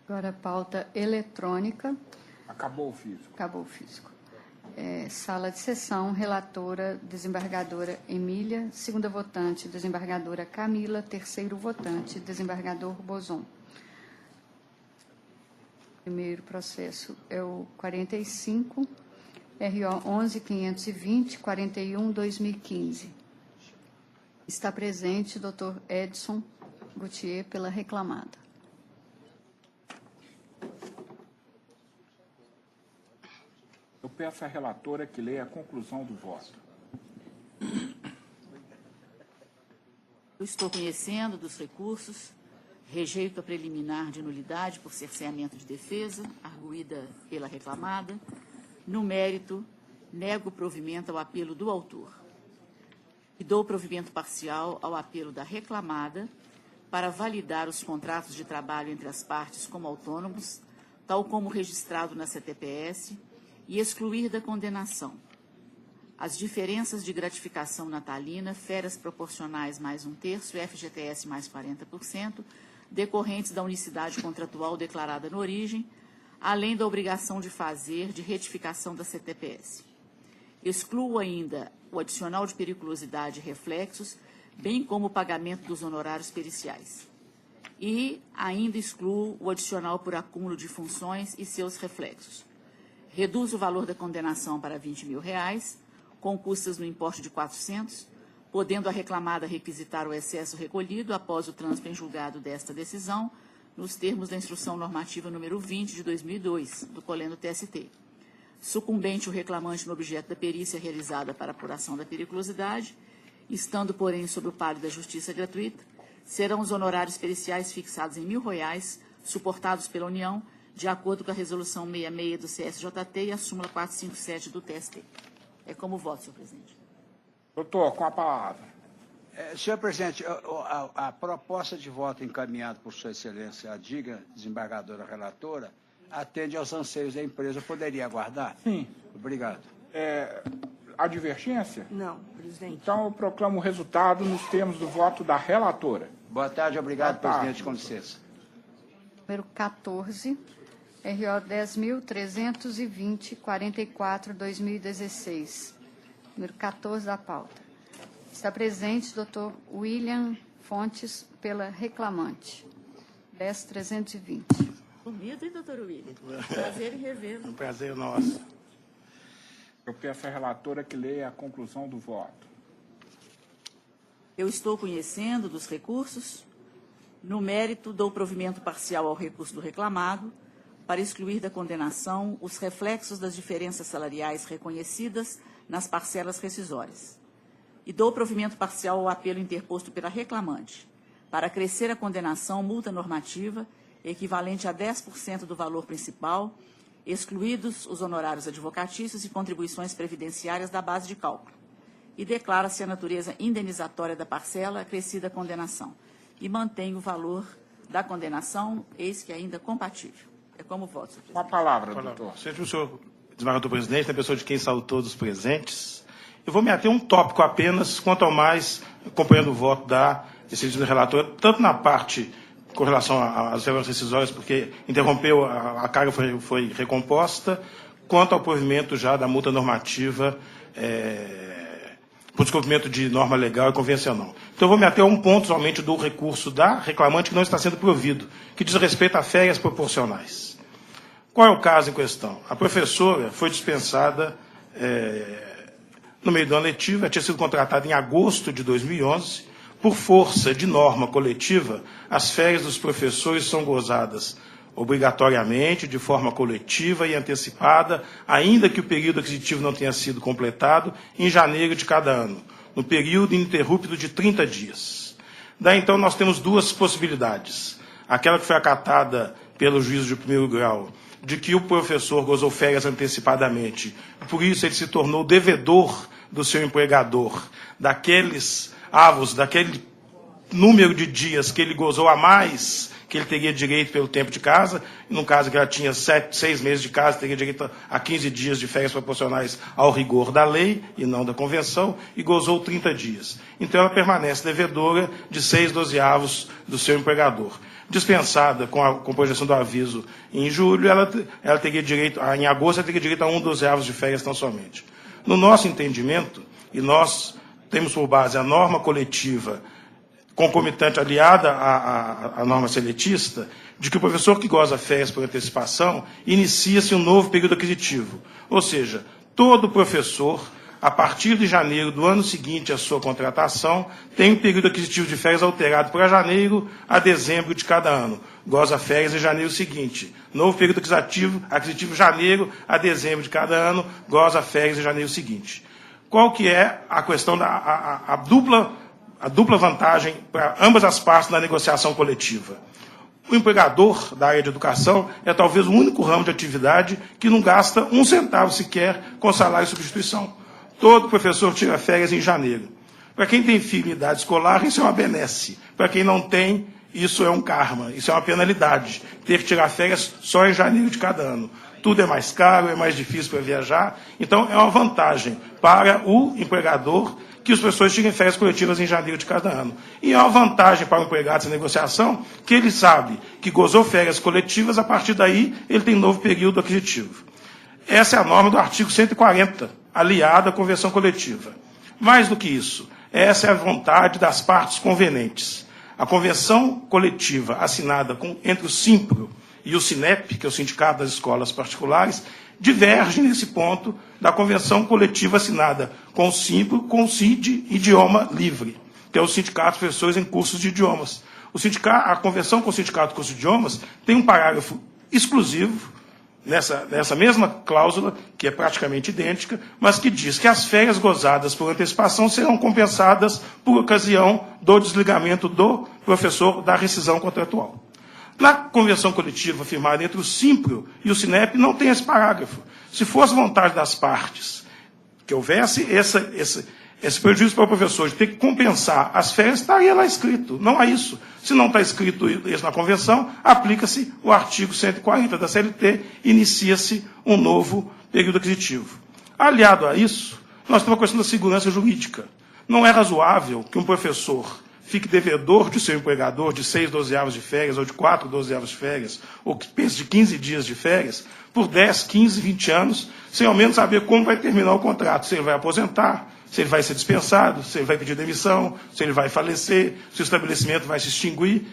Agora, a pauta eletrônica. Acabou o físico. Acabou o físico. Sala de sessão, relatora, desembargadora Emília, segunda votante, desembargadora Camila, terceiro votante, desembargador Bozon. Primeiro processo é o 45, RO 11.520, 41/2015. Está presente o doutor Edson Gautier pela reclamada. Eu peço à relatora que leia a conclusão do voto. Eu estou conhecendo dos recursos, rejeito a preliminar de nulidade por cerceamento de defesa, arguída pela reclamada. No mérito, nego o provimento ao apelo do autor. E dou provimento parcial ao apelo da reclamada para validar os contratos de trabalho entre as partes como autônomos, tal como registrado na CTPS, e excluir da condenação as diferenças de gratificação natalina, férias proporcionais mais 1/3 e FGTS mais 40%, decorrentes da unicidade contratual declarada na origem, além da obrigação de fazer de retificação da CTPS. Excluo ainda o adicional de periculosidade e reflexos, bem como o pagamento dos honorários periciais. E ainda excluo o adicional por acúmulo de funções e seus reflexos. Reduz o valor da condenação para R$20 mil, com custas no importe de 400, podendo a reclamada requisitar o excesso recolhido após o trânsito em julgado desta decisão, nos termos da Instrução Normativa número 20 de 2002, do Colendo TST. Sucumbente o reclamante no objeto da perícia realizada para apuração da periculosidade, estando, porém, sob o pálio da justiça gratuita, serão os honorários periciais fixados em R$1.000, suportados pela União, de acordo com a Resolução 66 do CSJT e a súmula 457 do TST. É como voto, senhor presidente. Doutor, com a palavra. Senhor presidente, a proposta de voto encaminhada por Sua Excelência, a diga desembargadora relatora, atende aos anseios da empresa. Poderia aguardar? Sim. Obrigado. Há divergência? Não, presidente. Então, eu proclamo o resultado nos termos do voto da relatora. Boa tarde, obrigado, Boa tarde, presidente, com licença. Número 14, RO 10.320, 44/2016. Número 14 da pauta. Está presente o doutor William Fontes pela reclamante. 10.320. Bonito, hein, doutor William? Prazer em revê-lo. Um prazer nosso. Eu peço à relatora que leia a conclusão do voto. Eu estou conhecendo dos recursos. No mérito, dou provimento parcial ao recurso do reclamado para excluir da condenação os reflexos das diferenças salariais reconhecidas nas parcelas rescisórias. E dou provimento parcial ao apelo interposto pela reclamante para acrescer a condenação multa normativa equivalente a 10% do valor principal excluídos os honorários advocatícios e contribuições previdenciárias da base de cálculo, e declara-se a natureza indenizatória da parcela acrescida à condenação, e mantém o valor da condenação, eis que ainda compatível. É como voto, senhor Com a presidente. palavra, doutor. Senhor desembargador presidente, na pessoa de quem saúdo todos os presentes, eu vou me ater a um tópico apenas, quanto ao mais, acompanhando o voto da excelentíssima relatora, tanto na parte com relação às verbas rescisórias, porque interrompeu, a carga foi recomposta, quanto ao provimento já da multa normativa por descumprimento de norma legal e convencional. Então, eu vou me ater a um ponto somente do recurso da reclamante que não está sendo provido, que diz respeito a férias proporcionais. Qual é o caso em questão? A professora foi dispensada no meio do ano letivo, ela tinha sido contratada em agosto de 2011, por força de norma coletiva, as férias dos professores são gozadas obrigatoriamente, de forma coletiva e antecipada, ainda que o período aquisitivo não tenha sido completado, em janeiro de cada ano, no período ininterrupto de 30 dias. Daí, então, nós temos duas possibilidades. Aquela que foi acatada pelo juízo de primeiro grau, de que o professor gozou férias antecipadamente, por isso ele se tornou devedor do seu empregador, daqueles avos, daquele número de dias que ele gozou a mais, que ele teria direito pelo tempo de casa, no caso que ela tinha 6 meses de casa, teria direito a 15 dias de férias proporcionais ao rigor da lei, e não da convenção, e gozou 30 dias. Então ela permanece devedora de 6/12 do seu empregador. Dispensada com a projeção do aviso em julho, ela teria direito, em agosto, ela teria direito a 1/12 de férias tão somente. No nosso entendimento, e nós temos por base a norma coletiva concomitante aliada à norma seletista, de que o professor que goza férias por antecipação, inicia-se um novo período aquisitivo. Ou seja, todo professor, a partir de janeiro do ano seguinte à sua contratação, tem um período aquisitivo de férias alterado para janeiro a dezembro de cada ano. Goza férias em janeiro seguinte. Novo período aquisitivo janeiro a dezembro de cada ano, goza férias em janeiro seguinte. Qual que é a questão da dupla vantagem para ambas as partes na negociação coletiva? O empregador da área de educação é talvez o único ramo de atividade que não gasta um centavo sequer com salário e substituição. Todo professor tira férias em janeiro. Para quem tem filho em idade escolar, isso é uma benesse. Para quem não tem, isso é um karma, isso é uma penalidade. Ter que tirar férias só em janeiro de cada ano. Tudo é mais caro, é mais difícil para viajar. Então, é uma vantagem para o empregador que os professores tirem férias coletivas em janeiro de cada ano. E é uma vantagem para o empregado essa negociação, que ele sabe que gozou férias coletivas, a partir daí ele tem novo período aquisitivo. Essa é a norma do artigo 140, aliada à convenção coletiva. Mais do que isso, essa é a vontade das partes convenentes. A convenção coletiva assinada entre o Simpro e o Sinep, que é o Sindicato das Escolas Particulares, diverge nesse ponto da convenção coletiva assinada com o Simpro, com o CID Idioma Livre, que é o Sindicato de Professores em Cursos de Idiomas. A convenção com o Sindicato de Cursos de Idiomas tem um parágrafo exclusivo, nessa mesma cláusula, que é praticamente idêntica, mas que diz que as férias gozadas por antecipação serão compensadas por ocasião do desligamento do professor da rescisão contratual. Na convenção coletiva firmada entre o Simpro e o Sinep não tem esse parágrafo. Se fosse vontade das partes que houvesse esse prejuízo para o professor de ter que compensar as férias, estaria lá escrito. Não há isso. Se não está escrito isso na convenção, aplica-se o artigo 140 da CLT, inicia-se um novo período aquisitivo. Aliado a isso, nós temos a questão da segurança jurídica. Não é razoável que um professor fique devedor de seu empregador de 6/12 de férias, ou de 4/12 de férias, ou que pense de 15 dias de férias, por 10, 15, 20 anos, sem ao menos saber como vai terminar o contrato, se ele vai aposentar, se ele vai ser dispensado, se ele vai pedir demissão, se ele vai falecer, se o estabelecimento vai se extinguir.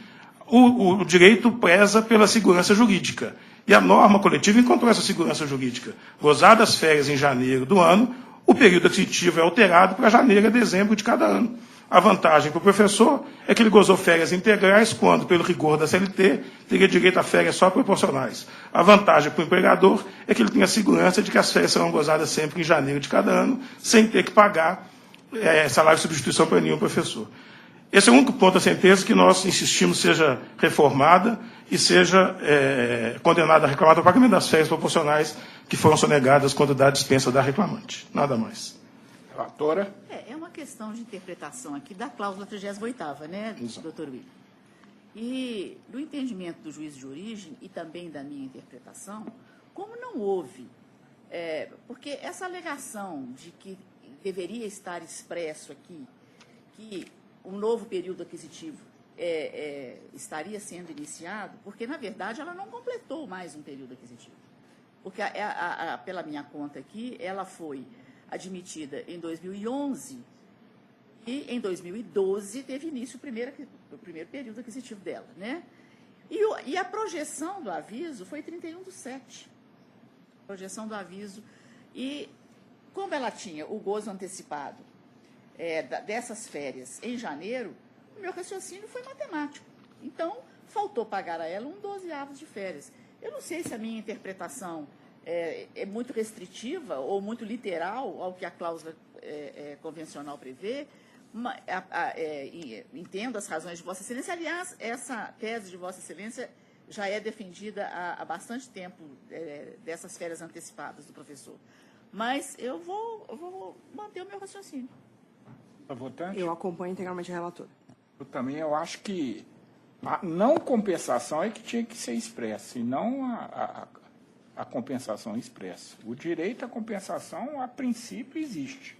O direito preza pela segurança jurídica. E a norma coletiva encontrou essa segurança jurídica. Gozadas férias em janeiro do ano, o período aquisitivo é alterado para janeiro a dezembro de cada ano. A vantagem para o professor é que ele gozou férias integrais, quando, pelo rigor da CLT, teria direito a férias só proporcionais. A vantagem para o empregador é que ele tem a segurança de que as férias serão gozadas sempre em janeiro de cada ano, sem ter que pagar salário de substituição para nenhum professor. Esse é o único ponto da sentença que nós insistimos seja reformada e seja condenado a reclamar do pagamento das férias proporcionais que foram sonegadas quando da dispensa da reclamante. Nada mais. Relatora. É uma questão de interpretação aqui da cláusula 38ª, né, doutor William? E no entendimento do juízo de origem e também da minha interpretação, como não houve, porque essa alegação de que deveria estar expresso aqui que um novo período aquisitivo estaria sendo iniciado, porque, na verdade, ela não completou mais um período aquisitivo. Porque, pela minha conta aqui, ela foi admitida em 2011 e, em 2012, teve início o primeiro período aquisitivo dela, né? E a projeção do aviso foi 31/7. Projeção do aviso. E, como ela tinha o gozo antecipado dessas férias em janeiro, o meu raciocínio foi matemático. Então, faltou pagar a ela 1/12 de férias. Eu não sei se a minha interpretação é muito restritiva ou muito literal ao que a cláusula convencional prevê. Entendo as razões de Vossa Excelência. Aliás, essa tese de Vossa Excelência já é defendida há bastante tempo, dessas férias antecipadas do professor. Mas eu vou manter o meu raciocínio. A votante? Eu acompanho integralmente a relatora. Eu acho que a não compensação é que tinha que ser expressa, e não a compensação expressa. O direito à compensação, a princípio, existe.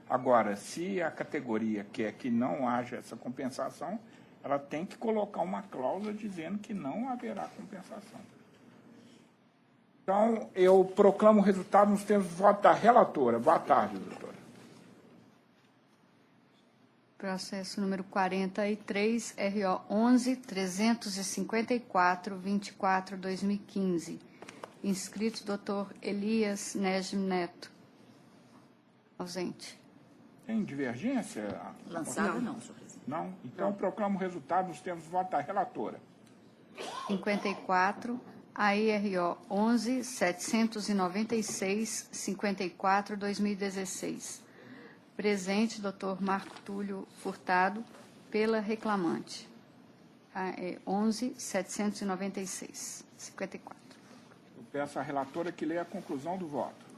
Agora, se a categoria quer que não haja essa compensação, ela tem que colocar uma cláusula dizendo que não haverá compensação. Então, eu proclamo o resultado nos termos de voto da relatora. Boa tarde, doutora. Processo número 43, RO 11-354-24-2015. Inscrito, doutor Elias Negem Neto. Ausente. Tem divergência? Lançada não, senhor presidente. Não? Então, eu proclamo o resultado nos termos de voto da relatora. 54, AIRO 11-796-54-2016. Presente, doutor Marco Túlio Furtado, pela reclamante. 11-796-54. Eu peço à relatora que leia a conclusão do voto.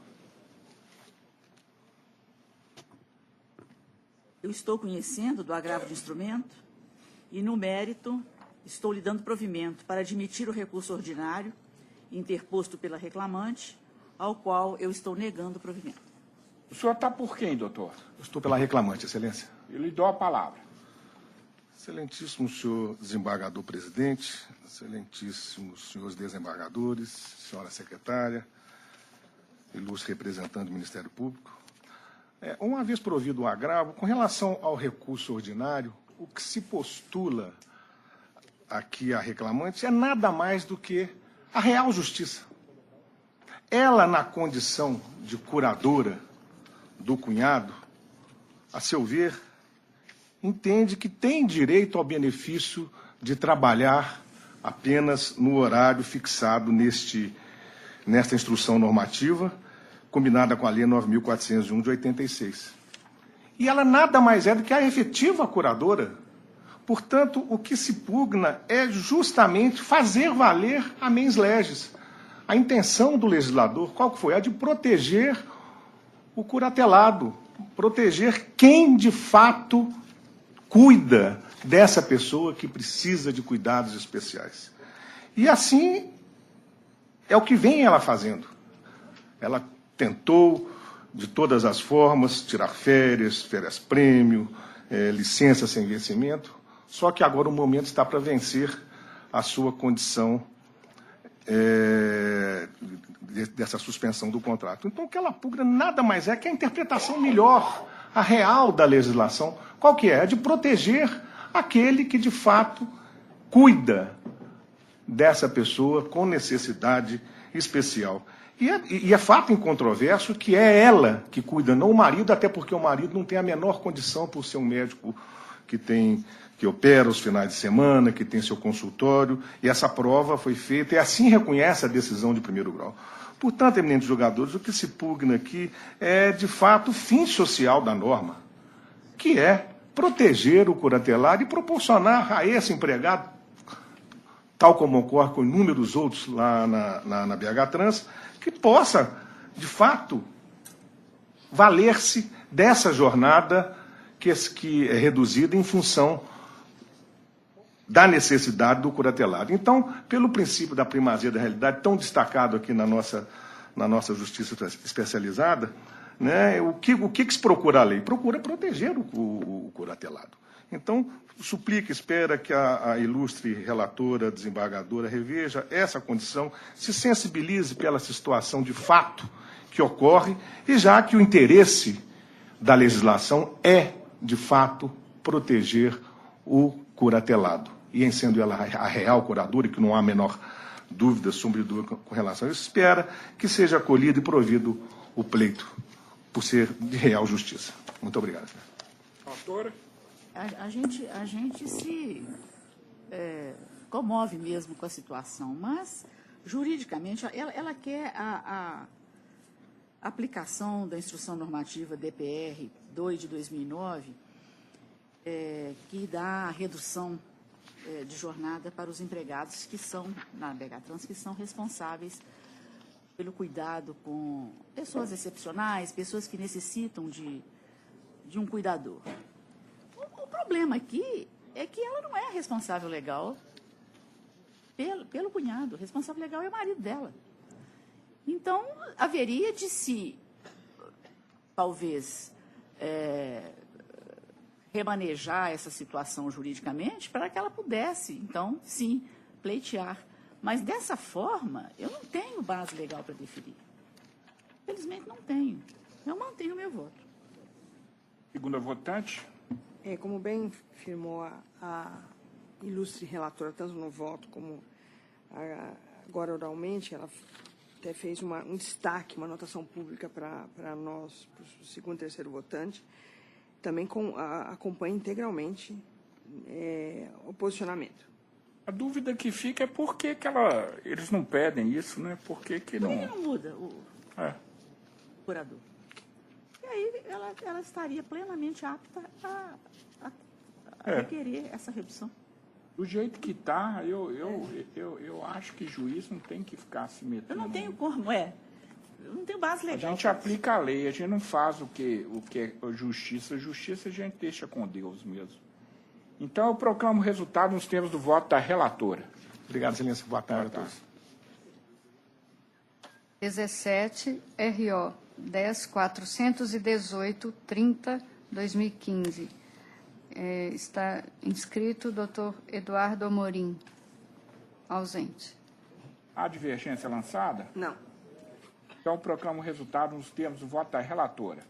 Eu estou conhecendo do agravo de instrumento e, no mérito, estou lhe dando provimento para admitir o recurso ordinário interposto pela reclamante, ao qual eu estou negando o provimento. O senhor está por quem, doutor? Eu estou pela reclamante, Excelência. Eu lhe dou a palavra. Excelentíssimo senhor desembargador-presidente, excelentíssimos senhores desembargadores, senhora secretária, ilustre representante do Ministério Público. Uma vez provido o agravo, com relação ao recurso ordinário, o que se postula aqui a reclamante é nada mais do que a real justiça. Ela, na condição de curadora do cunhado, a seu ver, entende que tem direito ao benefício de trabalhar apenas no horário fixado nesta instrução normativa, combinada com a Lei 9.401 de 86. E ela nada mais é do que a efetiva curadora. Portanto, o que se pugna é justamente fazer valer a mens legis. A intenção do legislador, qual que foi? A de proteger o curatelado, proteger quem, de fato, cuida dessa pessoa que precisa de cuidados especiais. E assim é o que vem ela fazendo. Ela tentou, de todas as formas, tirar férias-prêmio, licença sem vencimento, só que agora o momento está para vencer a sua condição dessa suspensão do contrato. Então, o que ela pugna nada mais é que a interpretação melhor, a real da legislação. Qual que é? É de proteger aquele que, de fato, cuida dessa pessoa com necessidade especial. E é fato incontroverso que é ela que cuida, não o marido, até porque o marido não tem a menor condição por ser um médico que opera os finais de semana, que tem seu consultório, e essa prova foi feita, e assim reconhece a decisão de primeiro grau. Portanto, eminentes julgadores, o que se pugna aqui é, de fato, o fim social da norma, que é proteger o curatelado e proporcionar a esse empregado tal como ocorre com inúmeros outros lá na BH Trans, que possa, de fato, valer-se dessa jornada que é reduzida em função da necessidade do curatelado. Então, pelo princípio da primazia da realidade, tão destacado aqui na nossa justiça especializada, né, o que se procura a lei? Procura proteger o curatelado. Então, suplica, espera que a ilustre relatora, desembargadora, reveja essa condição, se sensibilize pela situação de fato que ocorre, e já que o interesse da legislação é, de fato, proteger o curatelado. E em sendo ela a real curadora, que não há a menor dúvida, sombra de dúvida com relação a isso, espera que seja acolhido e provido o pleito, por ser de real justiça. Muito obrigado. Doutora? A gente se comove mesmo com a situação, mas, juridicamente, ela quer a aplicação da Instrução Normativa DPR 2 de 2009, que dá a redução de jornada para os empregados que são, na BH Trans, que são responsáveis pelo cuidado com pessoas excepcionais, pessoas que necessitam de um cuidador. O problema aqui é que ela não é responsável legal pelo cunhado. O responsável legal é o marido dela. Então, haveria de se, talvez, remanejar essa situação juridicamente para que ela pudesse, então, sim, pleitear. Mas, dessa forma, eu não tenho base legal para definir. Infelizmente, não tenho. Eu mantenho o meu voto. Segunda votante. Como bem afirmou a ilustre relatora, tanto no voto como agora oralmente, ela até fez um destaque, uma anotação pública para nós, para o segundo e terceiro votante, também acompanha integralmente o posicionamento. A dúvida que fica é por que eles não pedem isso, né? Por que não... Por que não muda o curador? E aí ela estaria plenamente apta a requerer essa redução. Do jeito que está, eu acho que juiz não tem que ficar se metendo. Eu não tenho como, eu não tenho base legal. A gente aplica a lei, a gente não faz o que é justiça. Justiça a gente deixa com Deus mesmo. Então, eu proclamo o resultado nos termos do voto da relatora. Obrigado, excelência. Boa tarde a todos. 17, RO 10.418, 30/2015. Está inscrito o doutor Eduardo Amorim. Ausente. Há divergência lançada? Não. Então, proclamo o resultado nos termos do voto da relatora.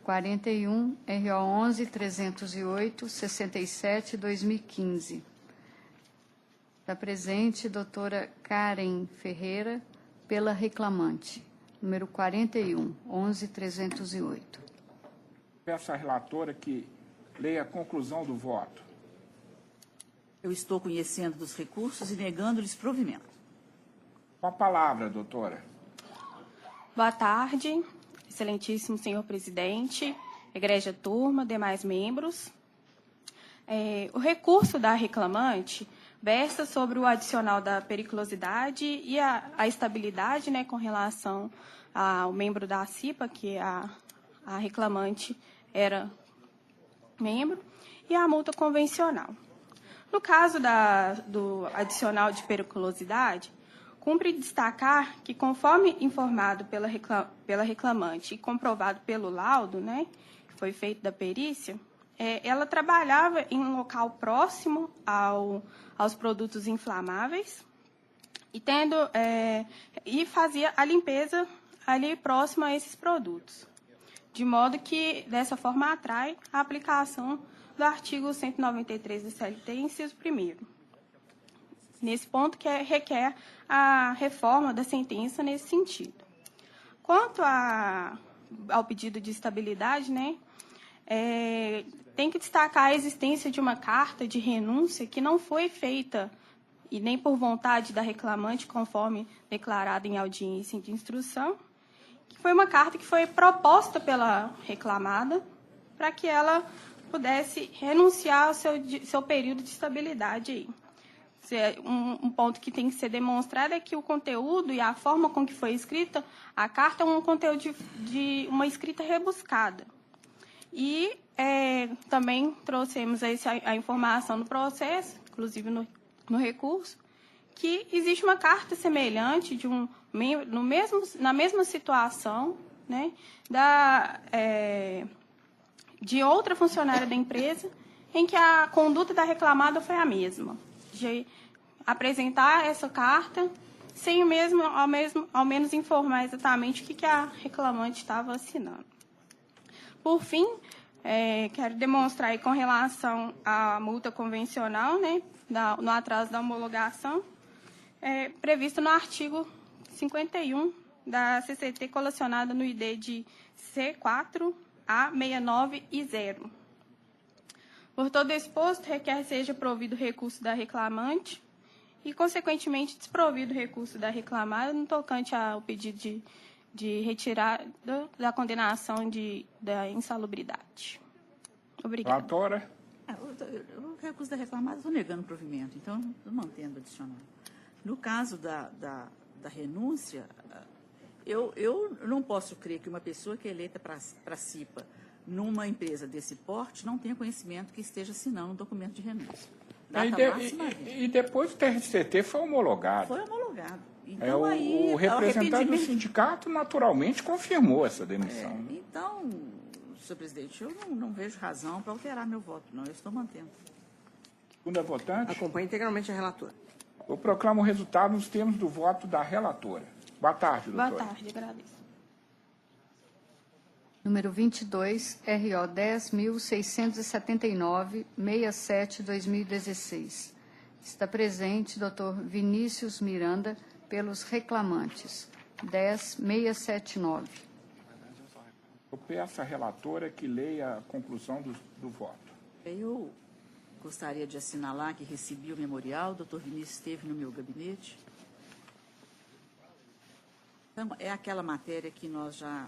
41, RO 11.308, 67/2015. Está presente doutora Karen Ferreira, pela reclamante. Número 41, 11.308. Peço à relatora que leia a conclusão do voto. Eu estou conhecendo dos recursos e negando-lhes provimento. Com a palavra, doutora. Boa tarde, excelentíssimo senhor presidente, egrégia turma, demais membros. O recurso da reclamante versa sobre o adicional da periculosidade e a estabilidade, né, com relação ao membro da CIPA, que a reclamante era membro, e a multa convencional. No caso do adicional de periculosidade, cumpre destacar que, conforme informado pela reclamante e comprovado pelo laudo, né, que foi feito da perícia, ela trabalhava em um local próximo aos produtos inflamáveis e fazia a limpeza ali próximo a esses produtos, de modo que, dessa forma, atrai a aplicação do artigo 193 da CLT, inciso 1º. Nesse ponto, que requer a reforma da sentença nesse sentido. Quanto ao pedido de estabilidade, né, tem que destacar a existência de uma carta de renúncia que não foi feita, e nem por vontade da reclamante, conforme declarado em audiência de instrução, que foi uma carta que foi proposta pela reclamada para que ela pudesse renunciar ao seu período de estabilidade aí. Um ponto que tem que ser demonstrado é que o conteúdo e a forma com que foi escrita a carta é um conteúdo de uma escrita rebuscada. E também trouxemos a informação no processo, inclusive no recurso, que existe uma carta semelhante de um membro na mesma situação, né, de outra funcionária da empresa, em que a conduta da reclamada foi a mesma, de apresentar essa carta sem ao menos informar exatamente o que a reclamante estava assinando. Por fim, quero demonstrar aí com relação à multa convencional, né, no atraso da homologação, previsto no artigo 51 da CCT, colacionada no ID de C4A69 e 0. Por todo exposto, requer seja provido recurso da reclamante e, consequentemente, desprovido recurso da reclamada no tocante ao pedido de retirada da condenação da insalubridade. Obrigada. Relatora. O recurso da reclamada, estou negando o provimento, então estou mantendo adicional. No caso da renúncia, eu não posso crer que uma pessoa que é eleita para CIPA numa empresa desse porte não tenha conhecimento que esteja assinando um documento de renúncia. E depois o TRCT foi homologado. Foi homologado. Então, o representante do sindicato naturalmente confirmou essa demissão. Então, senhor presidente, eu não vejo razão para alterar meu voto, não. Eu estou mantendo. Segunda votante. Acompanho integralmente a relatora. Eu proclamo o resultado nos termos do voto da relatora. Boa tarde, doutora. Boa tarde, agradeço. Número 22, RO 10.679, 67/2016. Está presente Dr. Vinícius Miranda, pelos reclamantes. 10.679. Eu peço à relatora que leia a conclusão do voto. Eu gostaria de assinalar que recebi o memorial, o doutor Vinícius esteve no meu gabinete. Então, é aquela matéria que nós já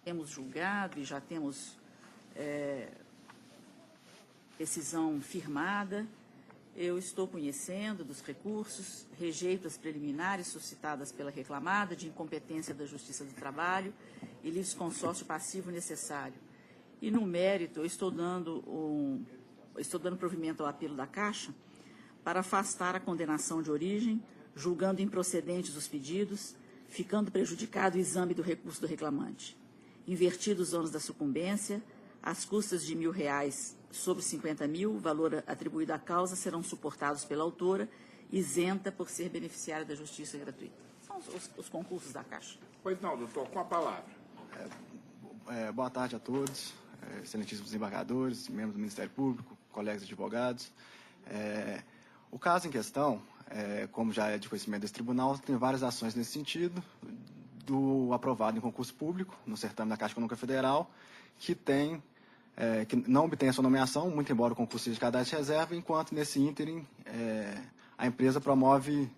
temos julgado e já temos decisão firmada. Eu estou conhecendo dos recursos, rejeito as preliminares suscitadas pela reclamada de incompetência da Justiça do Trabalho e litisconsórcio passivo necessário. E, no mérito, eu estou dando provimento ao apelo da Caixa para afastar a condenação de origem, julgando improcedentes os pedidos, ficando prejudicado o exame do recurso do reclamante. Invertidos os ônus da sucumbência, as custas de R$ 1.000 sobre 50.000, valor atribuído à causa, serão suportados pela autora, isenta por ser beneficiária da justiça gratuita. São os concursos da Caixa. Pois não, doutor, com a palavra. Boa tarde a todos, excelentíssimos desembargadores, membros do Ministério Público, colegas advogados. O caso em questão, como já é de conhecimento desse tribunal, tem várias ações nesse sentido, do aprovado em concurso público, no certame da Caixa Econômica Federal, que não obtém a sua nomeação, muito embora o concurso seja de cadastro de reserva, enquanto nesse ínterim a empresa promove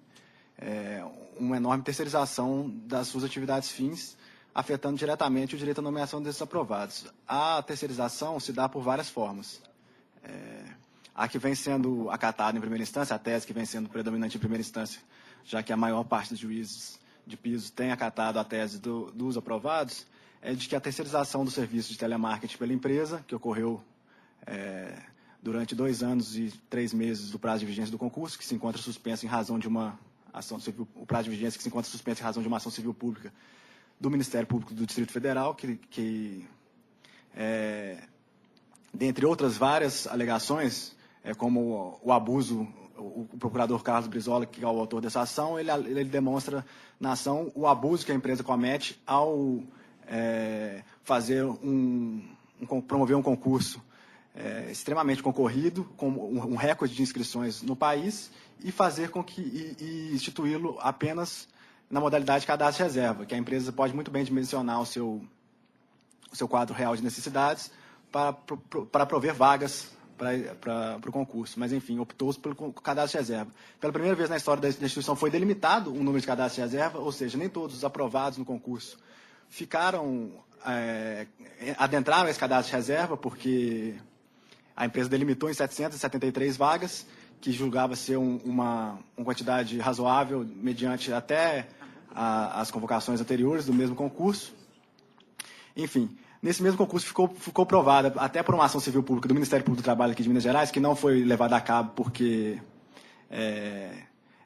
uma enorme terceirização das suas atividades fins, afetando diretamente o direito à nomeação desses aprovados. A terceirização se dá por várias formas. A que vem sendo acatada em primeira instância, a tese que vem sendo predominante em primeira instância, já que a maior parte dos juízes de piso tem acatado a tese dos aprovados, é de que a terceirização do serviço de telemarketing pela empresa, que ocorreu durante 2 anos e 3 meses do prazo de vigência do concurso, que se encontra suspenso em razão de uma ação civil, o prazo de vigência que se encontra suspenso em razão de uma ação civil pública do Ministério Público do Distrito Federal, que dentre outras várias alegações, como o abuso, o procurador Carlos Brizola, que é o autor dessa ação, ele demonstra na ação o abuso que a empresa comete ao promover um concurso extremamente concorrido, com um recorde de inscrições no país, e instituí-lo apenas na modalidade de cadastro de reserva, que a empresa pode muito bem dimensionar o seu quadro real de necessidades para prover vagas para o concurso. Mas, enfim, optou-se pelo cadastro de reserva. Pela primeira vez na história da instituição foi delimitado um número de cadastros de reserva, ou seja, nem todos os aprovados no concurso adentraram esse cadastro de reserva, porque a empresa delimitou em 773 vagas que julgava ser uma quantidade razoável, mediante até as convocações anteriores do mesmo concurso. Enfim, nesse mesmo concurso ficou provada, até por uma ação civil pública do Ministério Público do Trabalho aqui de Minas Gerais, que não foi levada a cabo porque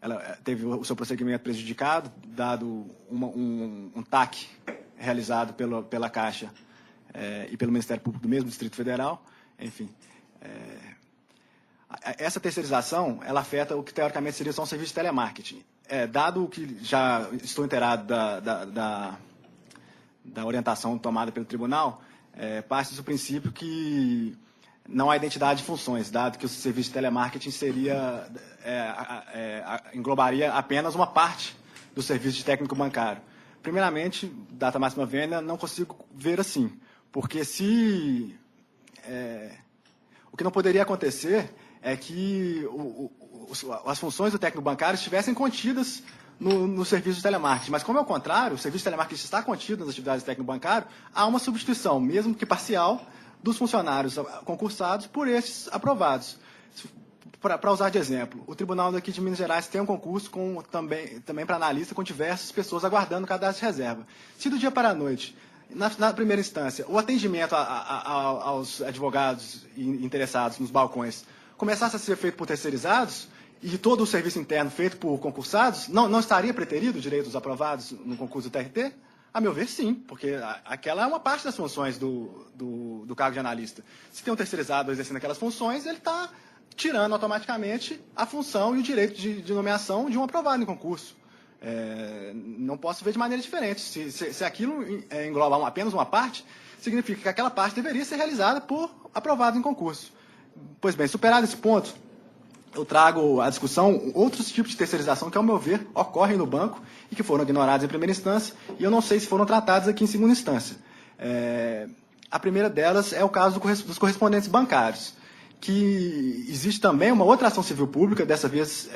ela teve o seu prosseguimento prejudicado, dado um TAC realizado pela Caixa e pelo Ministério Público do mesmo Distrito Federal. Enfim, essa terceirização, ela afeta o que teoricamente seria só um serviço de telemarketing. Dado que já estou inteirado da orientação tomada pelo tribunal, parte do princípio que não há identidade de funções, dado que o serviço de telemarketing englobaria apenas uma parte do serviço de técnico bancário. Primeiramente, data máxima vênia, não consigo ver assim, porque o que não poderia acontecer é que as funções do técnico bancário estivessem contidas no serviço de telemarketing. Mas, como é o contrário, o serviço de telemarketing está contido nas atividades do técnico bancário, há uma substituição, mesmo que parcial, dos funcionários concursados por estes aprovados. Para usar de exemplo, o Tribunal daqui de Minas Gerais tem um concurso também para analista com diversas pessoas aguardando o cadastro de reserva. Se do dia para a noite, na primeira instância, o atendimento aos advogados interessados nos balcões começasse a ser feito por terceirizados e todo o serviço interno feito por concursados, não estaria preterido o direito dos aprovados no concurso do TRT? A meu ver, sim, porque aquela é uma parte das funções do cargo de analista. Se tem um terceirizado exercendo aquelas funções, ele está tirando automaticamente a função e o direito de nomeação de um aprovado em concurso. Não posso ver de maneira diferente. Se aquilo engloba apenas uma parte, significa que aquela parte deveria ser realizada por aprovado em concurso. Pois bem, superado esse ponto, eu trago à discussão outros tipos de terceirização que, ao meu ver, ocorrem no banco e que foram ignorados em primeira instância e eu não sei se foram tratados aqui em segunda instância. A primeira delas é o caso dos correspondentes bancários, que existe também uma outra ação civil pública, dessa vez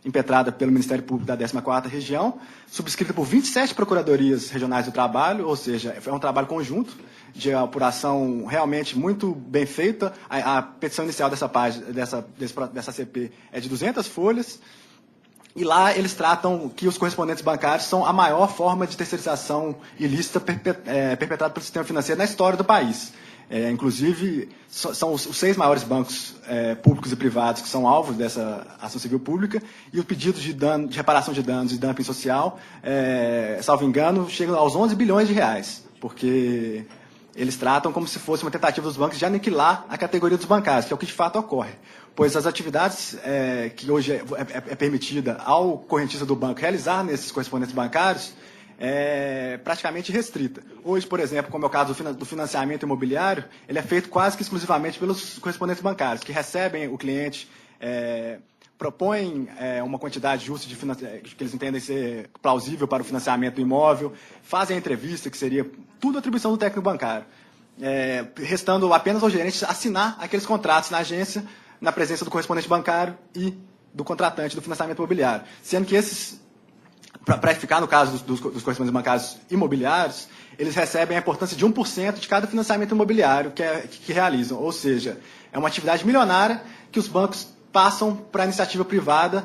impetrada pelo Ministério Público da 14ª Região, subscrita por 27 procuradorias regionais do trabalho, ou seja, é um trabalho conjunto de apuração realmente muito bem feita. A petição inicial dessa CP é de 200 folhas, e lá eles tratam que os correspondentes bancários são a maior forma de terceirização ilícita perpetrada pelo sistema financeiro na história do país. Inclusive, são os 6 maiores bancos públicos e privados que são alvos dessa ação civil pública, e o pedido de reparação de danos e dumping social, salvo engano, chega aos 11 bilhões de reais, porque eles tratam como se fosse uma tentativa dos bancos de aniquilar a categoria dos bancários, que é o que de fato ocorre, pois as atividades que hoje é permitida ao correntista do banco realizar nesses correspondentes bancários é praticamente restrita. Hoje, por exemplo, como é o caso do financiamento imobiliário, ele é feito quase que exclusivamente pelos correspondentes bancários, que recebem o cliente, propõem uma quantidade justa que eles entendem ser plausível para o financiamento do imóvel, fazem a entrevista, que seria tudo atribuição do técnico bancário, restando apenas ao gerente assinar aqueles contratos na agência, na presença do correspondente bancário e do contratante do financiamento imobiliário. Sendo que esses, para ficar no caso dos correspondentes bancários imobiliários, eles recebem a importância de 1% de cada financiamento imobiliário que realizam. Ou seja, é uma atividade milionária que os bancos passam para a iniciativa privada,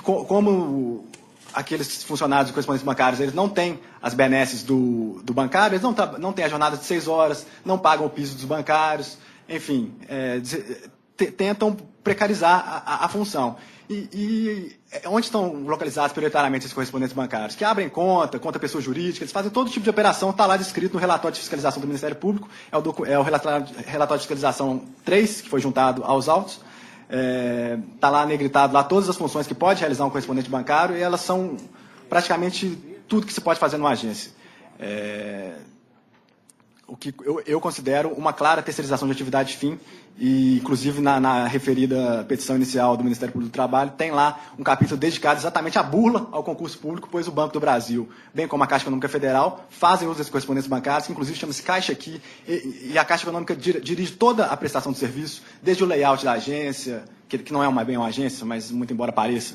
como aqueles funcionários dos correspondentes bancários, eles não têm as benesses do bancário, eles não têm a jornada de 6 horas, não pagam o piso dos bancários, enfim, tentam precarizar a função. E onde estão localizados prioritariamente esses correspondentes bancários? Que abrem conta pessoa jurídica, eles fazem todo tipo de operação, está lá descrito no relatório de fiscalização do Ministério Público, é o relatório de fiscalização 3, que foi juntado aos autos, está lá negritado lá todas as funções que pode realizar um correspondente bancário, e elas são praticamente tudo que se pode fazer numa agência. O que eu considero uma clara terceirização de atividade fim, e inclusive na referida petição inicial do Ministério Público do Trabalho, tem lá um capítulo dedicado exatamente à burla ao concurso público, pois o Banco do Brasil, bem como a Caixa Econômica Federal, fazem uso desses correspondentes bancários, que inclusive chama-se Caixa Aqui, e a Caixa Econômica dirige toda a prestação de serviço, desde o layout da agência, que não é bem uma agência, mas muito embora pareça,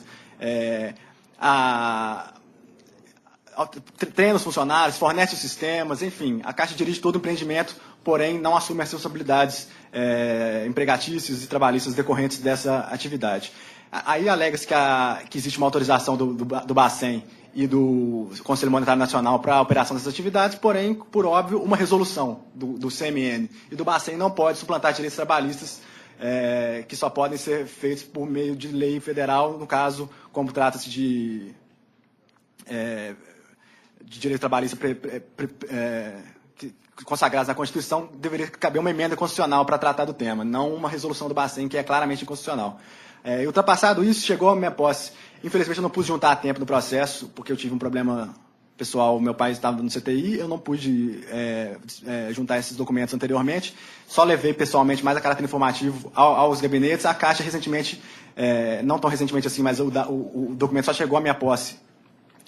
treina os funcionários, fornece os sistemas, enfim, a Caixa dirige todo o empreendimento, porém não assume as responsabilidades empregatícios e trabalhistas decorrentes dessa atividade. Aí alega-se que existe uma autorização do Bacen e do Conselho Monetário Nacional para a operação dessas atividades, porém, por óbvio, uma resolução do CMN e do Bacen não pode suplantar direitos trabalhistas que só podem ser feitos por meio de lei federal, no caso, como trata-se de direito trabalhista consagrados na Constituição, deveria caber uma emenda constitucional para tratar do tema, não uma resolução do Bacen que é claramente inconstitucional. Ultrapassado isso, chegou a minha posse. Infelizmente, eu não pude juntar a tempo no processo, porque eu tive um problema pessoal, meu pai estava no CTI, eu não pude juntar esses documentos anteriormente, só levei pessoalmente mais a caráter informativo aos gabinetes. A Caixa recentemente, não tão recentemente assim, mas o documento só chegou à minha posse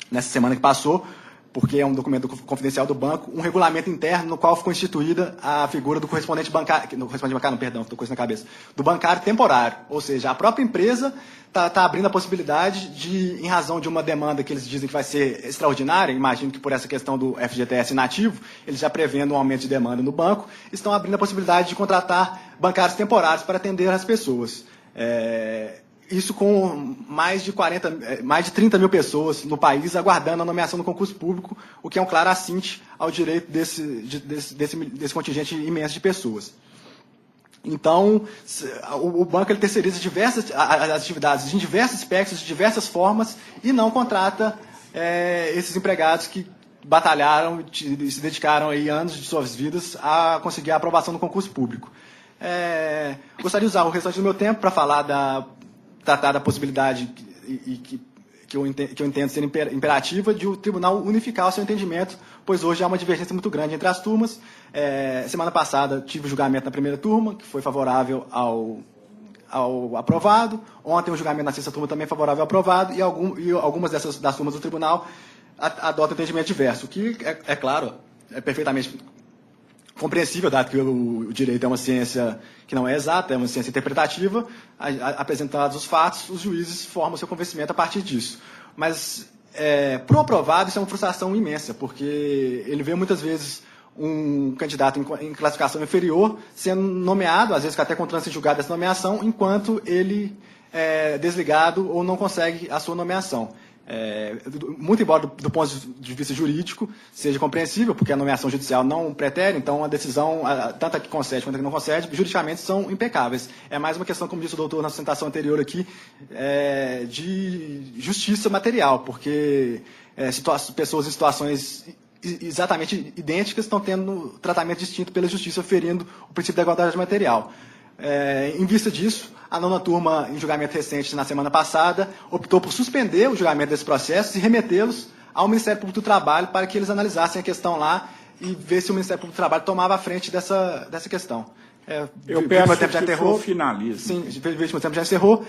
nessa semana que passou, porque é um documento confidencial do banco, um regulamento interno no qual ficou instituída a figura do correspondente bancário, do bancário temporário, ou seja, a própria empresa está abrindo a possibilidade de, em razão de uma demanda que eles dizem que vai ser extraordinária, imagino que por essa questão do FGTS inativo, eles já prevendo um aumento de demanda no banco, estão abrindo a possibilidade de contratar bancários temporários para atender as pessoas. Isso com mais de 30 mil pessoas no país aguardando a nomeação no concurso público, o que é um claro assinte ao direito desse contingente imenso de pessoas. Então, o banco ele terceiriza as atividades em diversos aspectos, de diversas formas, e não contrata esses empregados que batalharam e se dedicaram aí anos de suas vidas a conseguir a aprovação no concurso público. Gostaria de usar o restante do meu tempo para tratar da possibilidade que eu entendo ser imperativa de o tribunal unificar o seu entendimento, pois hoje há uma divergência muito grande entre as turmas. Semana passada tive o julgamento na primeira turma, que foi favorável ao aprovado. Ontem o julgamento na sexta turma também favorável ao aprovado, e algumas das turmas do tribunal adotam entendimento diverso, o que, é claro, é perfeitamente compreensível, dado que o direito é uma ciência que não é exata, é uma ciência interpretativa. Apresentados os fatos, os juízes formam seu convencimento a partir disso. Mas, para o aprovado, isso é uma frustração imensa, porque ele vê muitas vezes um candidato em classificação inferior sendo nomeado, às vezes até com trânsito julgado dessa nomeação, enquanto ele é desligado ou não consegue a sua nomeação. Muito embora do ponto de vista jurídico seja compreensível, porque a nomeação judicial não pretere, então a decisão, tanto a que concede quanto a que não concede, juridicamente são impecáveis. É mais uma questão, como disse o doutor na sustentação anterior aqui, de justiça material, porque pessoas em situações exatamente idênticas estão tendo tratamento distinto pela justiça, ferindo o princípio da igualdade material. Em vista disso, a nona turma, em julgamento recente, na semana passada, optou por suspender o julgamento desses processos e remetê-los ao Ministério Público do Trabalho para que eles analisassem a questão lá e ver se o Ministério Público do Trabalho tomava a frente dessa questão. Eu peço que o senhor finalize. Sim, vejo meu tempo já encerrou.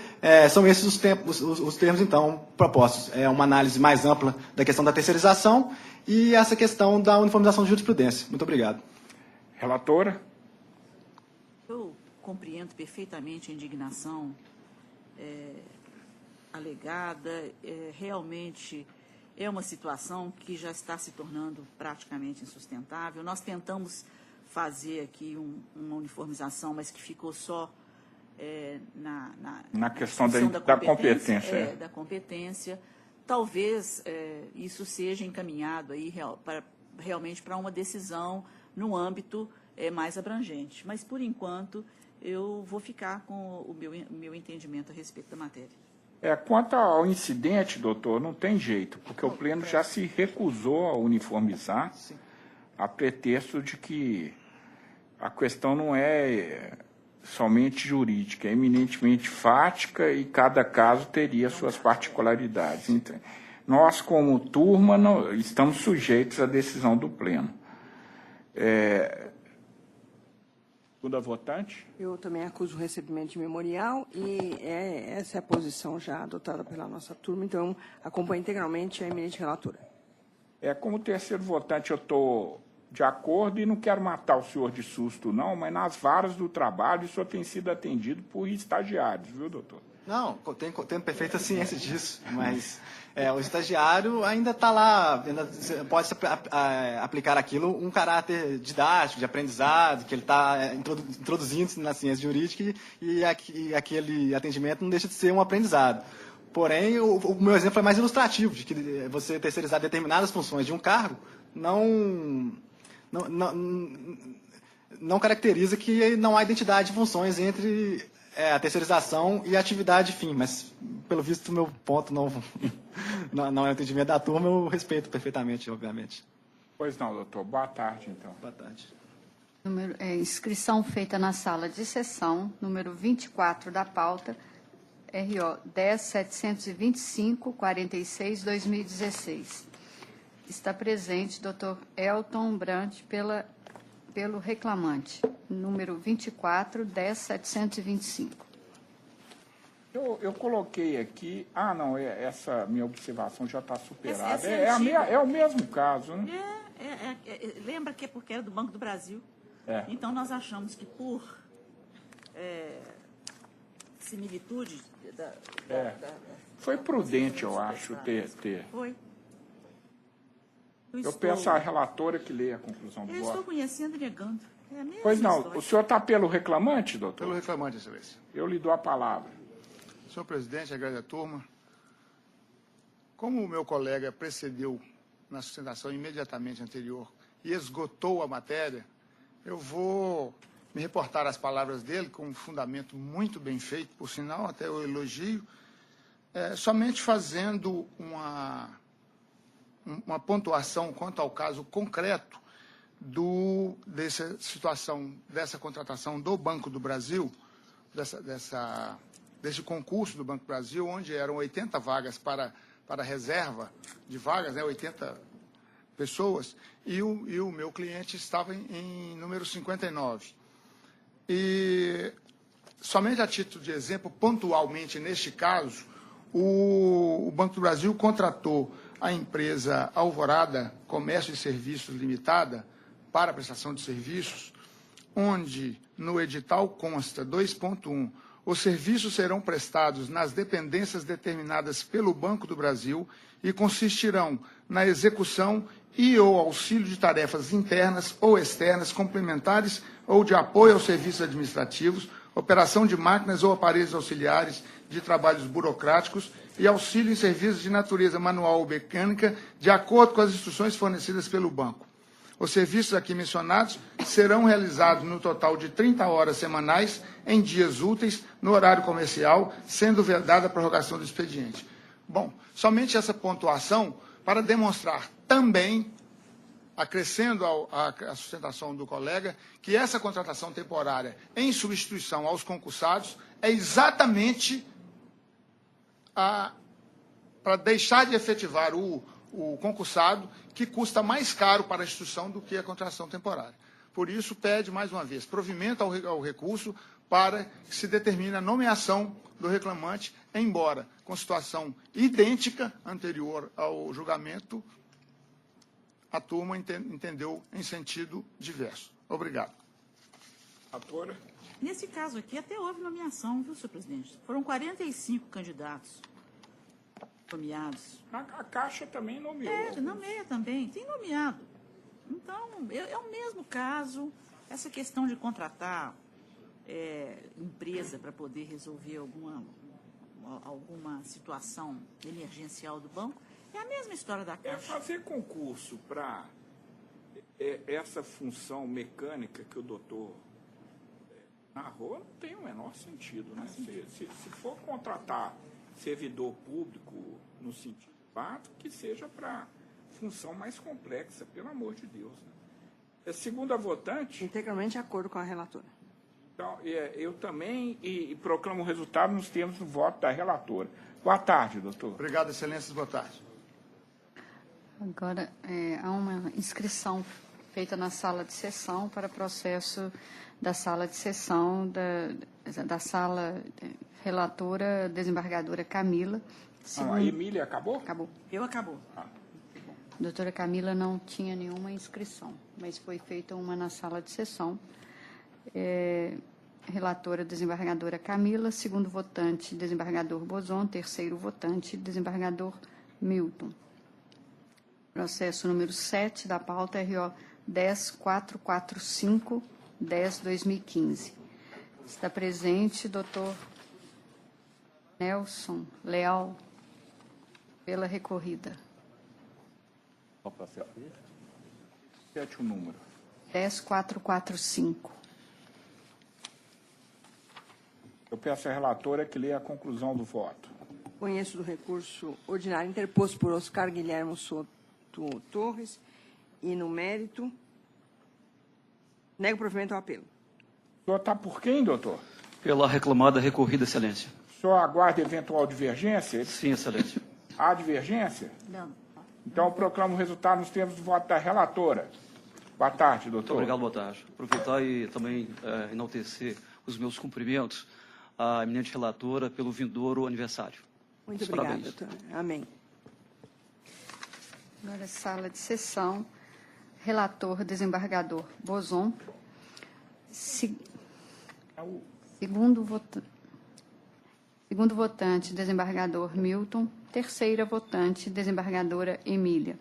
São esses os termos, então, propostos. É uma análise mais ampla da questão da terceirização e essa questão da uniformização de jurisprudência. Muito obrigado. Relatora. Eu compreendo perfeitamente a indignação alegada. Realmente é uma situação que já está se tornando praticamente insustentável. Nós tentamos fazer aqui uma uniformização, mas que ficou só na questão da competência. Da competência. Talvez isso seja encaminhado aí realmente para uma decisão no âmbito mais abrangente. Mas, por enquanto, eu vou ficar com o meu entendimento a respeito da matéria. Quanto ao incidente, doutor, não tem jeito, porque o Pleno já se recusou a uniformizar, a pretexto de que a questão não é somente jurídica, é eminentemente fática e cada caso teria suas particularidades. Então, nós, como turma, estamos sujeitos à decisão do Pleno. Segunda votante. Eu também acuso o recebimento de memorial e essa é a posição já adotada pela nossa turma, então acompanho integralmente a eminente relatora. Como terceiro votante, eu estou de acordo, e não quero matar o senhor de susto, não, mas nas varas do trabalho o senhor tem sido atendido por estagiários, viu, doutor? Não, tenho perfeita ciência disso, mas o estagiário ainda está lá, ainda pode aplicar aquilo um caráter didático, de aprendizado, que ele está introduzindo na ciência jurídica e aquele atendimento não deixa de ser um aprendizado. Porém, o meu exemplo é mais ilustrativo, de que você terceirizar determinadas funções de um cargo não caracteriza que não há identidade de funções entre a terceirização e a atividade fim, mas, pelo visto, o meu ponto não é o entendimento da turma, eu respeito perfeitamente, obviamente. Pois não, doutor. Boa tarde, então. Boa tarde. Inscrição feita na sala de sessão, número 24 da pauta, RO 10.725.46/2016. Está presente Dr. Elton Brandt pelo reclamante, número 24, 10.725. Eu coloquei aqui... Ah, não, essa minha observação já está superada. Essa é o mesmo caso, né? Lembra que é porque era do Banco do Brasil. É. Então, nós achamos que por similitude... Foi prudente, eu acho, ter... Foi. Eu peço à relatora que leia a conclusão do Eu voto. estou conhecendo e negando. É a mesma Pois não, história. o senhor está pelo reclamante, doutor? Pelo reclamante, excelência. Eu lhe dou a palavra. Senhor presidente, agrade a turma. Como o meu colega precedeu na sustentação imediatamente anterior e esgotou a matéria, eu vou me reportar às palavras dele com um fundamento muito bem feito, por sinal, até eu elogio, somente fazendo uma pontuação quanto ao caso concreto dessa situação, dessa contratação do Banco do Brasil, desse concurso do Banco do Brasil, onde eram 80 vagas para reserva de vagas, 80 pessoas, e o meu cliente estava em número 59. E, somente a título de exemplo, pontualmente neste caso, o Banco do Brasil contratou a empresa Alvorada Comércio e Serviços Limitada para a prestação de serviços, onde no edital consta 2.1, os serviços serão prestados nas dependências determinadas pelo Banco do Brasil e consistirão na execução e ou auxílio de tarefas internas ou externas complementares ou de apoio aos serviços administrativos, operação de máquinas ou aparelhos auxiliares de trabalhos burocráticos e auxílio em serviços de natureza manual ou mecânica, de acordo com as instruções fornecidas pelo banco. Os serviços aqui mencionados serão realizados no total de 30 horas semanais, em dias úteis, no horário comercial, sendo vedada a prorrogação do expediente. Bom, somente essa pontuação para demonstrar também, acrescendo à sustentação do colega, que essa contratação temporária em substituição aos concursados é exatamente para deixar de efetivar o concursado, que custa mais caro para a instituição do que a contratação temporária. Por isso, pede, mais uma vez, provimento ao recurso para que se determine a nomeação do reclamante, embora com situação idêntica anterior ao julgamento, a turma entendeu em sentido diverso. Obrigado. Relatora. Nesse caso aqui, até houve nomeação, viu, senhor presidente? Foram 45 candidatos nomeados. A Caixa também nomeou. Nomeia também, tem nomeado. Então, é o mesmo caso, essa questão de contratar empresa para poder resolver alguma situação emergencial do banco, é a mesma história da Caixa. Fazer concurso para essa função mecânica que o doutor narrou não tem o menor sentido, né? Se for contratar servidor público no sentido lato, que seja para função mais complexa, pelo amor de Deus. Né? Segundo a votante... Integralmente de acordo com a relatora. Então, eu também e proclamo o resultado nos termos do voto da relatora. Boa tarde, doutor. Obrigado, excelências. Boa tarde. Agora, há uma inscrição feita na sala de sessão para processo da sala de sessão da sala relatora desembargadora Camila. A Emília acabou? Acabou. Eu acabou. A doutora Camila não tinha nenhuma inscrição, mas foi feita uma na sala de sessão. Relatora, desembargadora Camila. Segundo votante, desembargador Bozon. Terceiro votante, desembargador Milton. Processo número 7 da pauta, RO 10445-10-2015. Está presente doutor Nelson Leal, pela recorrida. Qual processo? 7 o número. 10445. Eu peço à relatora que leia a conclusão do voto. Conheço do recurso ordinário interposto por Oscar Guilherme Soto Torres e, no mérito, nego provimento ao apelo. O senhor está por quem, doutor? Pela reclamada recorrida, excelência. O senhor aguarda eventual divergência? Sim, excelência. Há divergência? Não. Então, eu proclamo o resultado nos termos do voto da relatora. Boa tarde, doutor. Muito obrigado, boa tarde. Aproveitar e também enaltecer os meus cumprimentos à eminente relatora pelo vindouro aniversário. Muito Parabéns. obrigada, doutora. Amém. Agora, sala de sessão. Relator, desembargador Bozon. Segundo votante, desembargador Milton. Terceira votante, desembargadora Emília.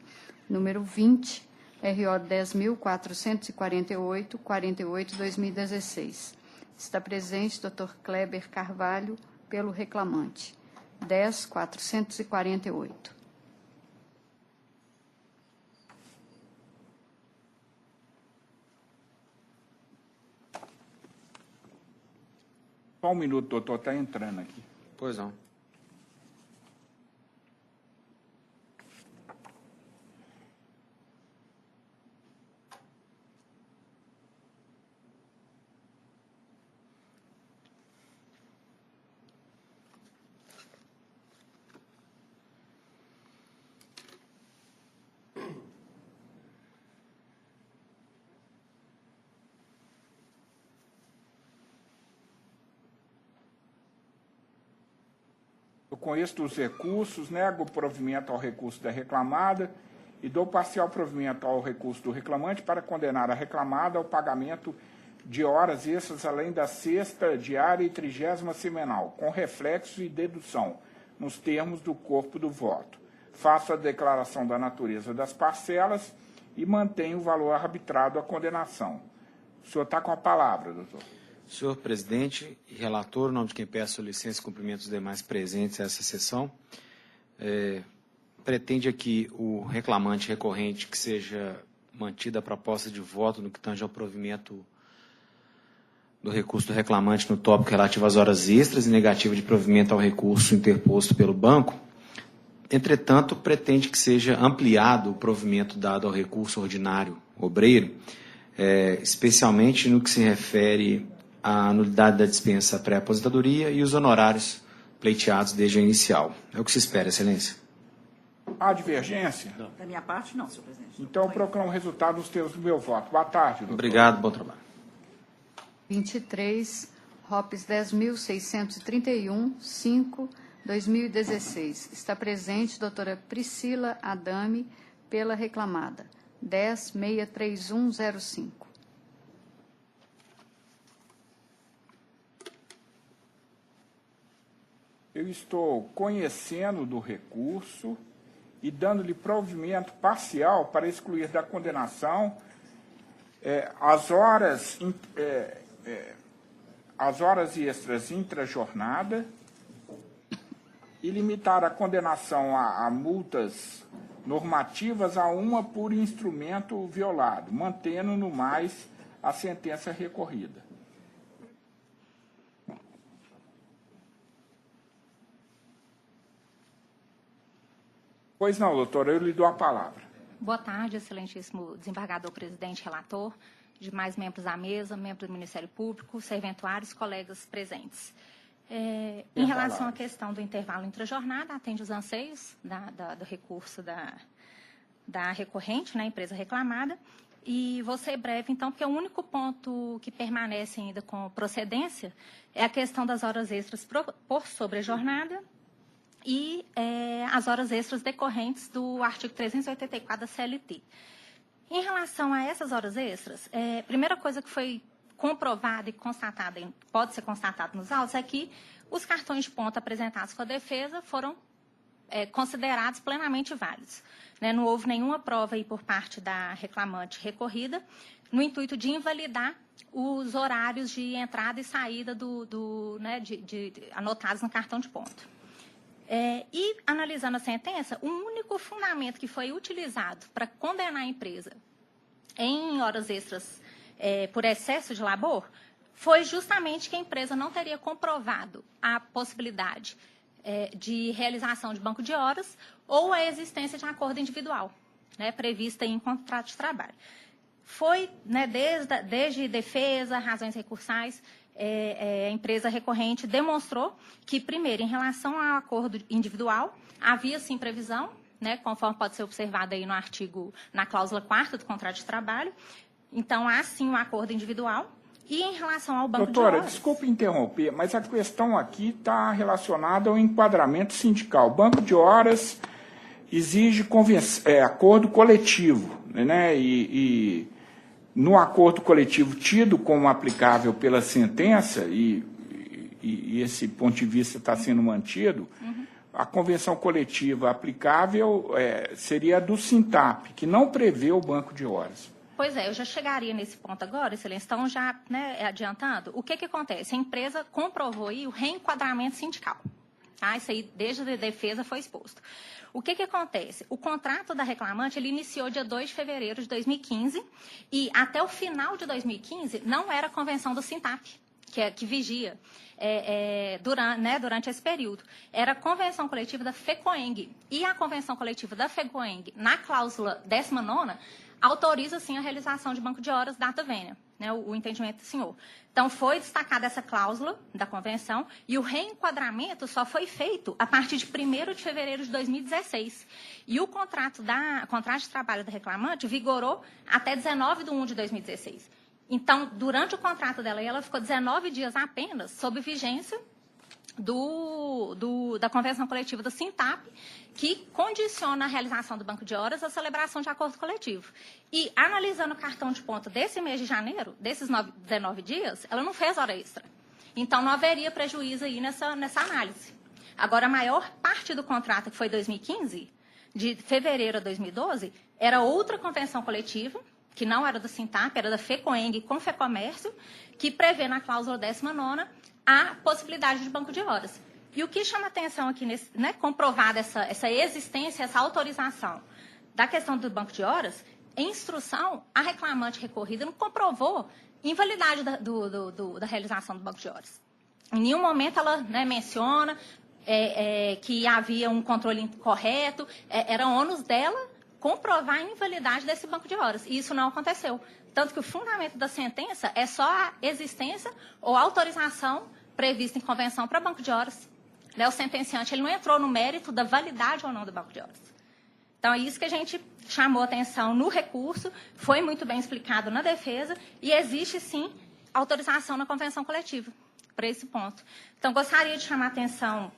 Número 20, RO 10.448, 48/2016. Está presente doutor Kleber Carvalho, pelo reclamante. 10.448. Só um minuto, doutor, está entrando aqui. Pois não. Eu conheço dos recursos, nego o provimento ao recurso da reclamada e dou parcial provimento ao recurso do reclamante para condenar a reclamada ao pagamento de horas extras além da sexta, diária e 30ª semanal, com reflexo e dedução, nos termos do corpo do voto. Faço a declaração da natureza das parcelas e mantenho o valor arbitrado à condenação. O senhor está com a palavra, doutor. Senhor presidente e relator, em nome de quem peço licença e cumprimento dos demais presentes a essa sessão, pretende aqui o reclamante recorrente que seja mantida a proposta de voto no que tange ao provimento do recurso do reclamante no tópico relativo às horas extras e negativa de provimento ao recurso interposto pelo banco. Entretanto, pretende que seja ampliado o provimento dado ao recurso ordinário obreiro, especialmente no que se refere à nulidade da dispensa pré-aposentadoria e os honorários pleiteados desde a inicial. É o que se espera, excelência. Há divergência? Não. Da minha parte, não, senhor presidente. Então, eu proclamo o resultado nos termos do meu voto. Boa tarde, doutor. Obrigado, bom trabalho. 23, ROPS 10.631, 5, 2016. Está presente doutora Priscila Adame, pela reclamada. 10.63105. Eu estou conhecendo do recurso e dando-lhe provimento parcial para excluir da condenação as horas extras intra-jornada e limitar a condenação a multas normativas a uma por instrumento violado, mantendo no mais a sentença recorrida. Pois não, doutora, eu lhe dou a palavra. Boa tarde, excelentíssimo desembargador presidente, relator, demais membros da mesa, membros do Ministério Público, serventuários, colegas presentes. Em relação à questão do intervalo intrajornada, atende os anseios do recurso da recorrente, né, empresa reclamada, e vou ser breve, então, porque o único ponto que permanece ainda com procedência é a questão das horas extras por sobrejornada e as horas extras decorrentes do artigo 384 da CLT. Em relação a essas horas extras, a primeira coisa que foi comprovada e constatada, pode ser constatada nos autos, é que os cartões de ponto apresentados com a defesa foram considerados plenamente válidos. Né? Não houve nenhuma prova aí por parte da reclamante recorrida, no intuito de invalidar os horários de entrada e saída anotados no cartão de ponto. E, analisando a sentença, o único fundamento que foi utilizado para condenar a empresa em horas extras por excesso de labor foi justamente que a empresa não teria comprovado a possibilidade de realização de banco de horas ou a existência de acordo individual, prevista em contrato de trabalho. Foi, desde defesa, razões recursais, a empresa recorrente demonstrou que, primeiro, em relação ao acordo individual, havia, sim, previsão, conforme pode ser observado aí no artigo, na cláusula 4ª do contrato de trabalho. Então, há, sim, um acordo individual. E em relação ao banco de horas... Doutora, desculpe interromper, mas a questão aqui está relacionada ao enquadramento sindical. O banco de horas exige acordo coletivo, né? E no acordo coletivo tido como aplicável pela sentença, e esse ponto de vista está sendo mantido, a convenção coletiva aplicável seria a do Sintap, que não prevê o banco de horas. Pois eu já chegaria nesse ponto agora, Excelência. Então, já adiantando, o que acontece? A empresa comprovou aí o reenquadramento sindical. Tá? Isso aí, desde a defesa, foi exposto. O que acontece? O contrato da reclamante ele iniciou dia 2 de fevereiro de 2015 e até o final de 2015 não era a convenção do Sintap, que vigia durante esse período. Era a convenção coletiva da FECOENG. E a convenção coletiva da FECOENG, na cláusula 19ª, autoriza, sim, a realização de banco de horas data vênia, o entendimento do senhor. Então, foi destacada essa cláusula da convenção e o reenquadramento só foi feito a partir de 1º de fevereiro de 2016. E o contrato de trabalho da reclamante vigorou até 19 de 1 de 2016. Então, durante o contrato dela, ela ficou 19 dias apenas sob vigência da convenção coletiva do Sintap, que condiciona a realização do banco de horas à celebração de acordo coletivo. E, analisando o cartão de ponto desse mês de janeiro, desses 19 dias, ela não fez hora extra. Então, não haveria prejuízo aí nessa análise. Agora, a maior parte do contrato, que foi 2015, de fevereiro a 2012, era outra convenção coletiva, que não era do Sintap, era da FECOENG com FEComércio, que prevê na cláusula 19ª a possibilidade de banco de horas. E o que chama atenção aqui, comprovada essa existência, essa autorização da questão do banco de horas, em instrução, a reclamante recorrida não comprovou invalidade da realização do banco de horas. Em nenhum momento ela menciona que havia um controle incorreto, era ônus dela comprovar a invalidade desse banco de horas. E isso não aconteceu. Tanto que o fundamento da sentença é só a existência ou autorização prevista em convenção para banco de horas. O sentenciante ele não entrou no mérito da validade ou não do banco de horas. Então, é isso que a gente chamou atenção no recurso, foi muito bem explicado na defesa, e existe, sim, autorização na convenção coletiva para esse ponto. Então, gostaria de chamar a atenção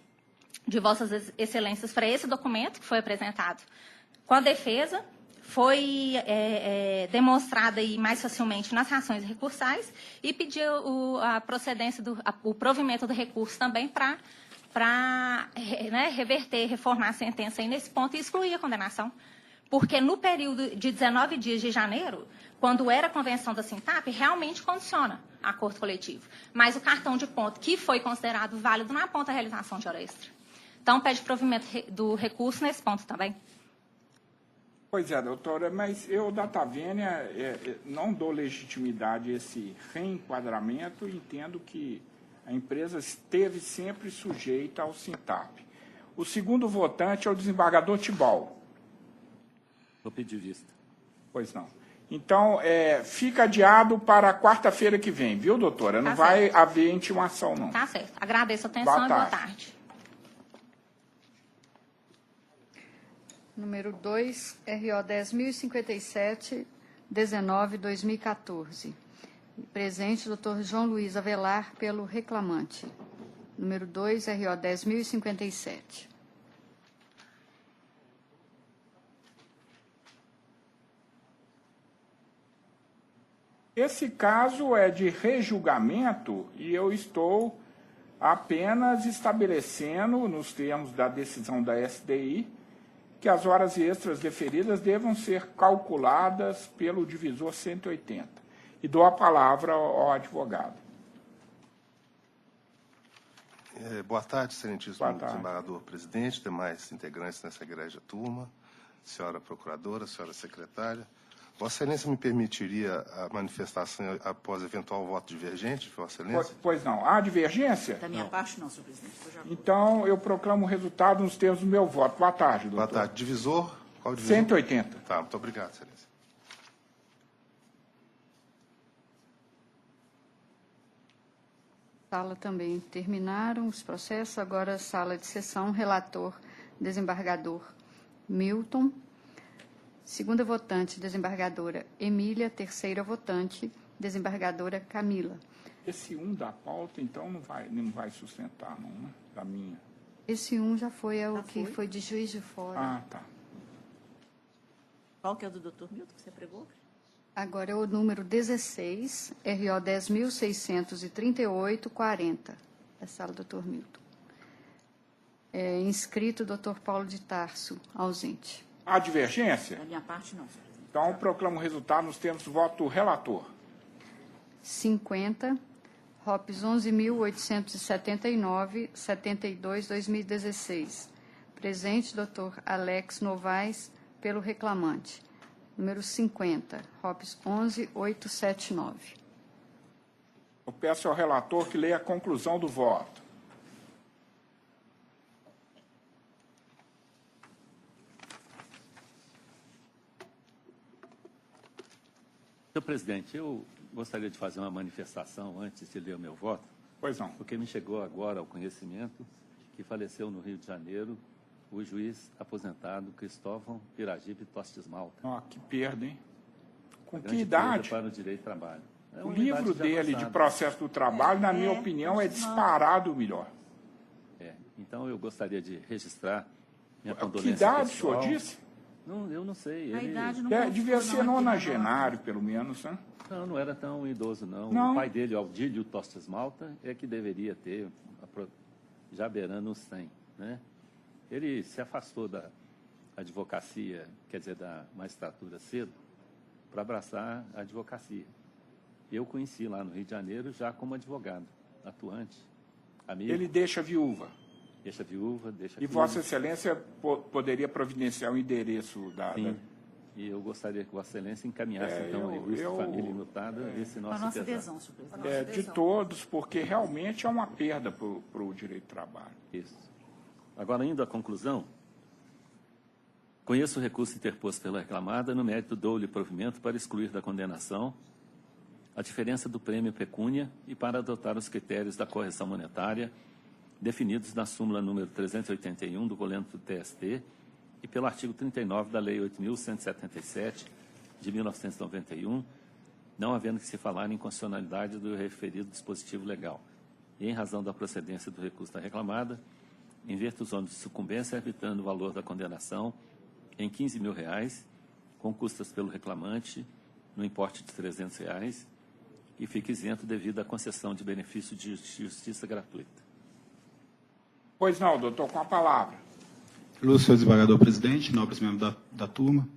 de Vossas Excelências para esse documento que foi apresentado com a defesa, foi demonstrada aí mais facilmente nas ações recursais e pediu a procedência, o provimento do recurso também para reverter, reformar a sentença aí nesse ponto e excluir a condenação. Porque no período de 19 dias de janeiro, quando era a convenção da Sintap, realmente condiciona acordo coletivo. Mas o cartão de ponto que foi considerado válido não aponta a realização de hora extra. Então, pede provimento do recurso nesse ponto também. Pois é, doutora, mas eu, data vênia, não dou legitimidade a esse reenquadramento e entendo que a empresa esteve sempre sujeita ao Sintap. O segundo votante é o desembargador Tibal. Vou pedir vista. Pois não. Então, fica adiado para quarta-feira que vem, viu, doutora? Não vai haver intimação, não. Tá certo. Agradeço a atenção e boa tarde. Número 2, RO 10.057, 19/2014. Presente, doutor João Luiz Avelar, pelo reclamante. Número 2, RO 10.057. Esse caso é de rejulgamento e eu estou apenas estabelecendo, nos termos da decisão da SDI, que as horas extras deferidas devam ser calculadas pelo divisor 180. E dou a palavra ao advogado. Boa tarde, excelentíssimo Boa tarde. desembargador presidente, demais integrantes dessa egrégia turma, senhora procuradora, senhora secretária. Vossa Excelência me permitiria a manifestação após eventual voto divergente, Vossa Excelência? Pois não. Há divergência? Da minha parte, não, senhor presidente. Eu já vou. Então, eu proclamo o resultado nos termos do meu voto. Boa tarde, doutor. Boa tarde. Divisor? Qual divisor? 180. Tá, muito obrigado, Excelência. Sala também terminaram os processos. Agora, sala de sessão, relator, desembargador Milton. Segunda votante, desembargadora Emília. Terceira votante, desembargadora Camila. Esse da pauta, então, não vai sustentar, não, né? Da minha. Esse já foi o que foi de Juiz de Fora. Ah, tá. Qual que é o do doutor Milton que você pregou? Agora é o número 16, RO 10.638-40, da sala doutor Milton. Inscrito doutor Paulo de Tarso, ausente. Há divergência? Da minha parte, não, senhor presidente. Então, proclamo o resultado nos termos do voto do relator. 50, ROPS 11.879, 72-2016. Presente, doutor Alex Novaes, pelo reclamante. Número 50, ROPS 11.879. Eu peço ao relator que leia a conclusão do voto. Senhor presidente, eu gostaria de fazer uma manifestação antes de ler o meu voto. Pois não. Porque me chegou agora ao conhecimento que faleceu no Rio de Janeiro o juiz aposentado Cristóvão Piragibe Tostes Malta. Ó, que perda, hein? Com Uma que grande idade? perda para o direito do trabalho. É O uma livro idade já dele de avançada. processo do trabalho, na minha opinião, é disparado o melhor. Então, eu gostaria de registrar minha Que condolência idade o pessoal. senhor disse? Não, eu não sei. A idade não Devia consta, ser não, aqui na nonagenário, pelo menos, né? Não, não era tão idoso, não. Não. O pai dele, Aldílio Tostes Malta, é que deveria ter, já beirando os 100, né? Ele se afastou da advocacia, quer dizer, da magistratura cedo, para abraçar a advocacia. Eu conheci lá no Rio de Janeiro já como advogado, atuante, amigo. Ele deixa viúva. Deixa viúva, deixa E filho. Vossa Excelência poderia providenciar o endereço da... Sim. E eu gostaria que Vossa Excelência encaminhasse, então, a ilustre família enlutada, esse nosso Com a nossa pesar. adesão, senhor presidente. de todos, porque realmente é uma perda para o direito do trabalho. Isso. Agora, indo à conclusão, conheço o recurso interposto pela reclamada, no mérito dou-lhe provimento para excluir da condenação a diferença do prêmio pecúnia e para adotar os critérios da correção monetária definidos na súmula número 381 do volante do TST e pelo artigo 39 da Lei 8.177, de 1991, não havendo que se falar em constitucionalidade do referido dispositivo legal, e em razão da procedência do recurso da reclamada, em virtude de sucumbência, arbitrando o valor da condenação em R$15.000, com custas pelo reclamante, no importe de R$300, e fica isento devido à concessão de benefício de justiça gratuita. Pois não, doutor, com a palavra. Lúcio, senhor desembargador presidente, nobres membros da turma.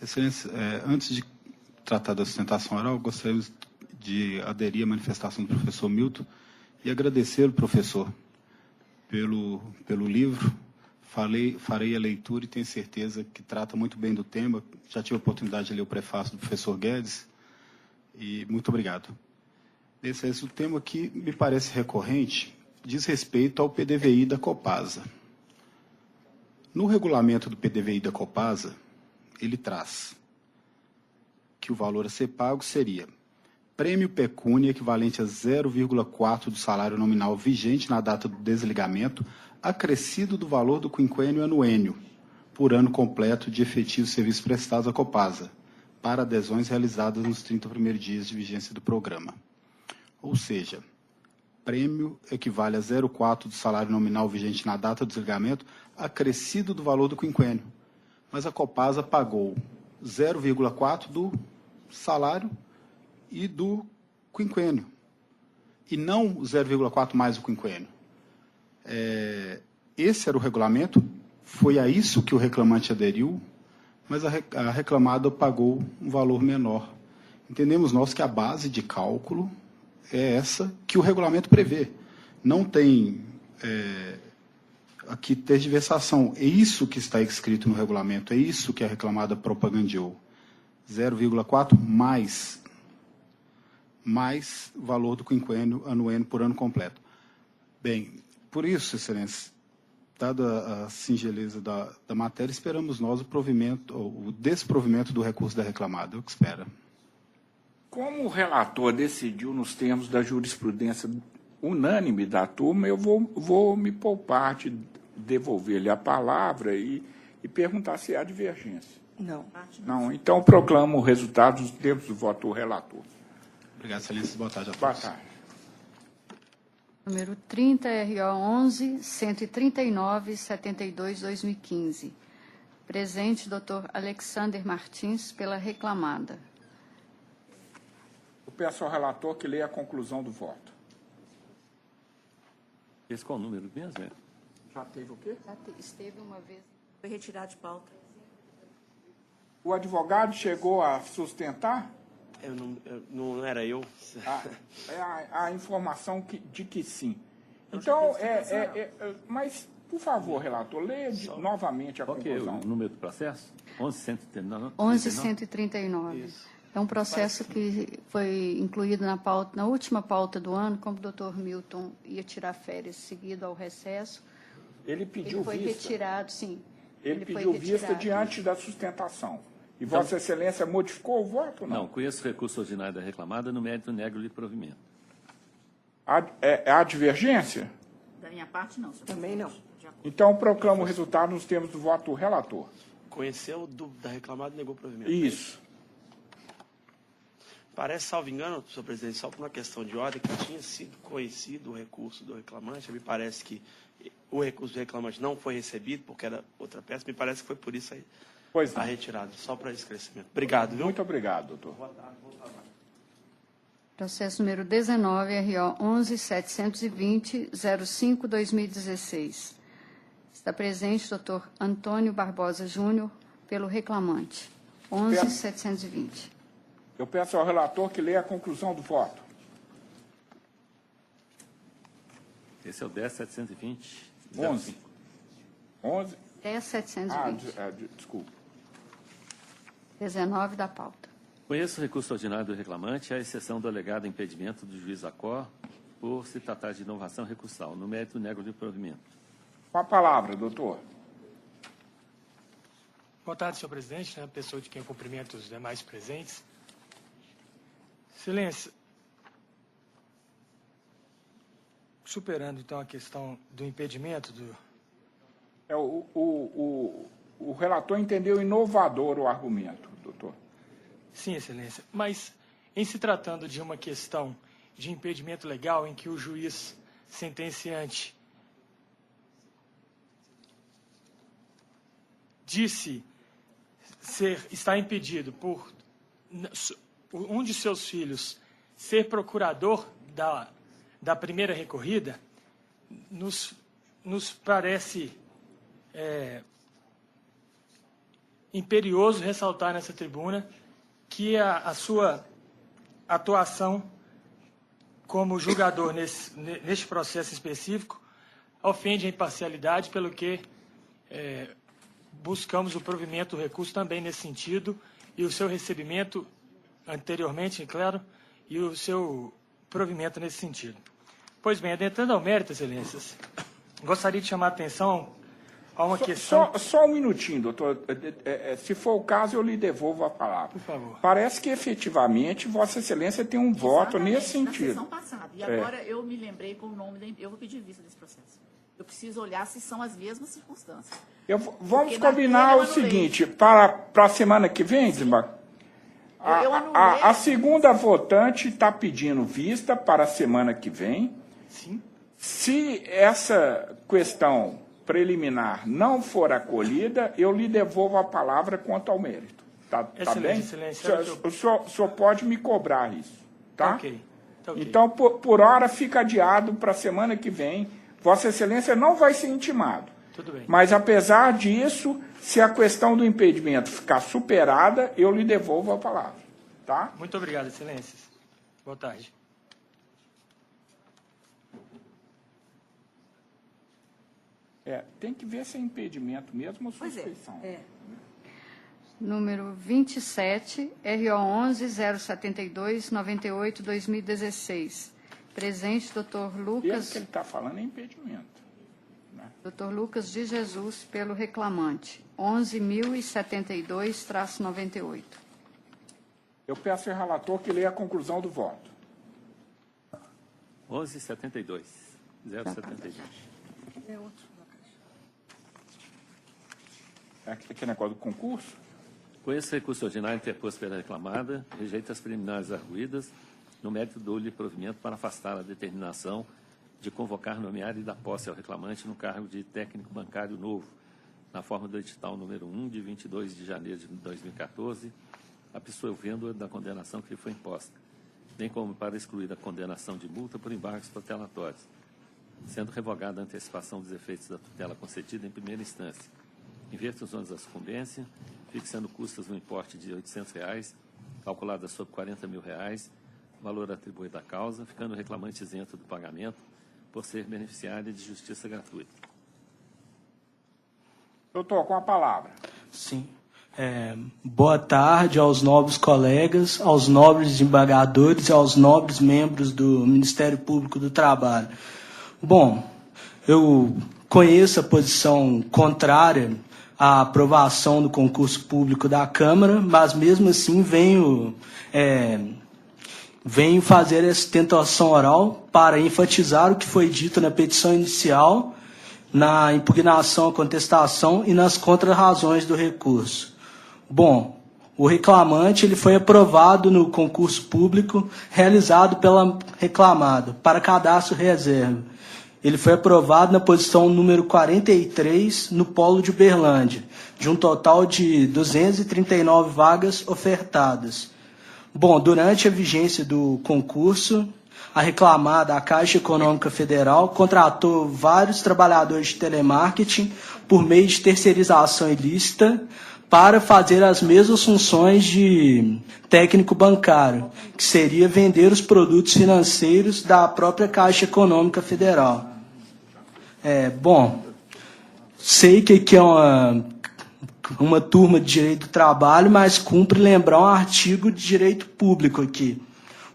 Excelência, antes de tratar da sustentação oral, gostaríamos de aderir à manifestação do professor Milton e agradecer ao professor pelo livro. Farei a leitura e tenho certeza que trata muito bem do tema. Já tive a oportunidade de ler o prefácio do professor Guedes e muito obrigado. Excelência, o tema que me parece recorrente diz respeito ao PDVI da Copasa. No regulamento do PDVI da Copasa, ele traz que o valor a ser pago seria prêmio pecúnia equivalente a 0,4 do salário nominal vigente na data do desligamento, acrescido do valor do quinquênio anuênio, por ano completo de efetivos serviços prestados à Copasa, para adesões realizadas nos 30 primeiros dias de vigência do programa. Ou seja, prêmio equivale a 0,4 do salário nominal vigente na data do desligamento, acrescido do valor do quinquênio. Mas a Copasa pagou 0,4 do salário e do quinquênio, e não 0,4 mais o quinquênio. Esse era o regulamento, foi a isso que o reclamante aderiu, mas a reclamada pagou um valor menor. Entendemos nós que a base de cálculo é essa que o regulamento prevê. Não tem aqui tergiversação. É isso que está escrito no regulamento, é isso que a reclamada propagandeou. 0,4 mais valor do quinquênio anuênio por ano completo. Bem, por isso, Excelência, dada a singeleza da matéria, esperamos nós o desprovimento do recurso da reclamada. É o que espera. Como o relator decidiu nos termos da jurisprudência unânime da turma, eu vou me poupar de devolver-lhe a palavra e perguntar se há divergência. Não. Não, então proclamo o resultado dos termos do voto do relator. Obrigado, Excelência. Boa tarde a todos. Boa tarde. Número 30, RO 11, 139, 72, 2015. Presente, doutor Alexander Martins, pela reclamada. Eu peço ao relator que leia a conclusão do voto. Esse qual o número mesmo? Já teve o quê? Esteve uma vez. Foi retirado de pauta. O advogado chegou a sustentar? Não era eu. A informação de que sim. Então, mas, por favor, relator, leia novamente a conclusão. Qual é o número do processo? 11.139? 11.139. É um processo que foi incluído na última pauta do ano, como o doutor Milton ia tirar férias seguido ao recesso. Ele pediu vista. Ele foi retirado, sim. Ele pediu vista diante da sustentação. E Vossa Excelência modificou o voto ou não? Não, conheço o recurso ordinário da reclamada, no mérito nego-lhe provimento. Há divergência? Da minha parte, não, senhor. Também não. Então, proclamo o resultado nos termos do voto do relator. Conheceu da reclamada e negou provimento. Isso. Parece, salvo engano, senhor presidente, só por uma questão de ordem, que tinha sido conhecido o recurso do reclamante. Me parece que o recurso do reclamante não foi recebido, porque era outra peça. Me parece que foi por isso a retirada. Só para esclarecimento. Obrigado, viu? Muito obrigado, doutor. Boa tarde, bom trabalho. Processo número 19, RO 11.720, 05/2016. Está presente o doutor Antônio Barbosa Júnior, pelo reclamante. 11.720. Eu peço ao relator que leia a conclusão do voto. Esse é o 10.720. 11. 10.720. Desculpa. 19 da pauta. Conheço o recurso ordinário do reclamante, à exceção do alegado impedimento do juiz Acor, por se tratar de inovação recursal. No mérito, nego-lhe provimento. Com a palavra, doutor. Boa tarde, senhor presidente, pessoa de quem eu cumprimento os demais presentes. Excelência, superando então a questão do impedimento do... O relator entendeu inovador o argumento, doutor. Sim, Excelência, mas em se tratando de uma questão de impedimento legal em que o juiz sentenciante disse estar impedido por um de seus filhos ser procurador da primeira recorrida, nos parece imperioso ressaltar nessa tribuna que a sua atuação como julgador neste processo específico ofende a imparcialidade, pelo que buscamos o provimento do recurso também nesse sentido, e o seu recebimento anteriormente, claro, e o seu provimento nesse sentido. Pois bem, adentrando ao mérito, Excelências, gostaria de chamar a atenção a uma questão... Só um minutinho, doutor. Se for o caso, eu lhe devolvo a palavra. Por favor. Parece que, efetivamente, Vossa Excelência tem um voto nesse sentido. Na sessão passada. E agora eu me lembrei com o nome da... Eu vou pedir vista desse processo. Eu preciso olhar se são as mesmas circunstâncias. Vamos combinar o seguinte, para a semana que vem, desembargador? A segunda votante está pedindo vista para a semana que vem. Sim. Se essa questão preliminar não for acolhida, eu lhe devolvo a palavra quanto ao mérito. Tá Excelente, bem? excelência. O senhor pode me cobrar isso, tá? Ok. Então, por hora, fica adiado para a semana que vem. Vossa Excelência não vai ser intimado. Tudo bem. Mas, apesar disso, se a questão do impedimento ficar superada, eu lhe devolvo a palavra. Tá? Muito obrigado, excelências. Boa tarde. Tem que ver se é impedimento mesmo ou suspeição. Número 27, RO11 072 98 2016. Presente, doutor Lucas. Esse que ele está falando é impedimento. Doutor Lucas de Jesus, pelo reclamante. 11.072-98. Eu peço ao relator que leia a conclusão do voto. 1172. 072. É aquele negócio do concurso? Com esse recurso ordinário interposto pela reclamada, rejeita as preliminares arguidas no mérito do-lhe provimento para afastar a determinação de convocar, nomear e dar posse ao reclamante no cargo de técnico bancário novo, na forma do edital número 1, de 22 de janeiro de 2014, absolvendo-a da condenação que lhe foi imposta, bem como para excluir a condenação de multa por embargos protelatórios, sendo revogada a antecipação dos efeitos da tutela concedida em primeira instância. Em virtude da sucumbência, fixando custas no importe de R$ 800, calculadas sobre R$ 40 mil, valor atribuído à causa, ficando o reclamante isento do pagamento por ser beneficiário de justiça gratuita. Doutor, com a palavra. Sim. Boa tarde aos nobres colegas, aos nobres desembargadores e aos nobres membros do Ministério Público do Trabalho. Bom, eu conheço a posição contrária à aprovação do concurso público da Câmara, mas mesmo assim venho fazer essa tentação oral para enfatizar o que foi dito na petição inicial, na impugnação, contestação e nas contrarrazões do recurso. Bom, o reclamante ele foi aprovado no concurso público realizado pela reclamada para cadastro reserva. Ele foi aprovado na posição número 43 no polo de Uberlândia, de um total de 239 vagas ofertadas. Bom, durante a vigência do concurso, a reclamada, a Caixa Econômica Federal, contratou vários trabalhadores de telemarketing por meio de terceirização ilícita para fazer as mesmas funções de técnico bancário, que seria vender os produtos financeiros da própria Caixa Econômica Federal. Bom, sei que aqui é uma turma de direito do trabalho, mas cumpre lembrar um artigo de direito público aqui.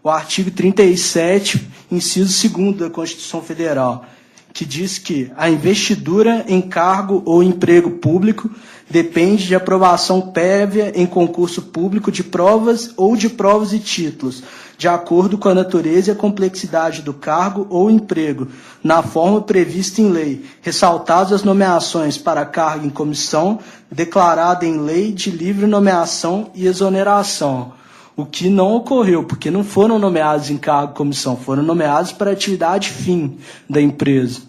O artigo 37, inciso 2º da Constituição Federal, que diz que a investidura em cargo ou emprego público depende de aprovação prévia em concurso público de provas ou de provas e títulos, de acordo com a natureza e a complexidade do cargo ou emprego, na forma prevista em lei, ressaltadas as nomeações para cargo em comissão, declarada em lei de livre nomeação e exoneração. O que não ocorreu, porque não foram nomeados em cargo e comissão, foram nomeados para atividade fim da empresa.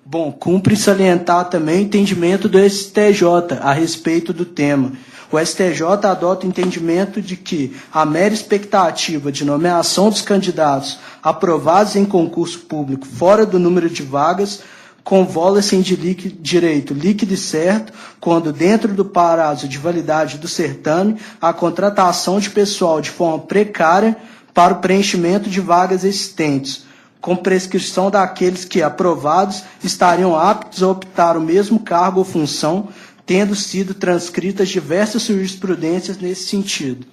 Bom, cumpre salientar também o entendimento do STJ a respeito do tema. O STJ adota o entendimento de que a mera expectativa de nomeação dos candidatos aprovados em concurso público fora do número de vagas convola-se em direito líquido e certo quando, dentro do prazo de validade do certame, a contratação de pessoal de forma precária para o preenchimento de vagas existentes, com prescrição daqueles que, aprovados, estariam aptos a optar o mesmo cargo ou função, tendo sido transcritas diversas jurisprudências nesse sentido.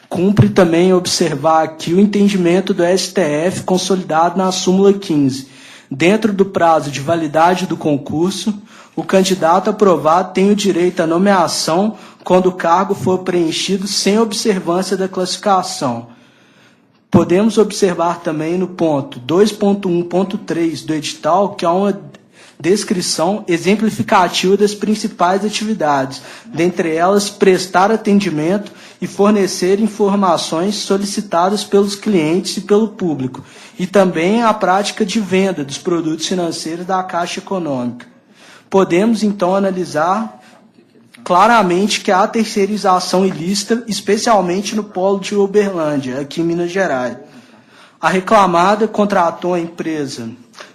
Cumpre também observar aqui o entendimento do STF consolidado na súmula 15. Dentro do prazo de validade do concurso, o candidato aprovado tem o direito à nomeação quando o cargo for preenchido sem observância da classificação. Podemos observar também no ponto 2.1.3 do edital que há uma descrição exemplificativa das principais atividades, dentre elas prestar atendimento e fornecer informações solicitadas pelos clientes e pelo público, e também a prática de venda dos produtos financeiros da Caixa Econômica. Podemos, então, analisar claramente que há terceirização ilícita, especialmente no polo de Uberlândia, aqui em Minas Gerais. A reclamada contratou a empresa,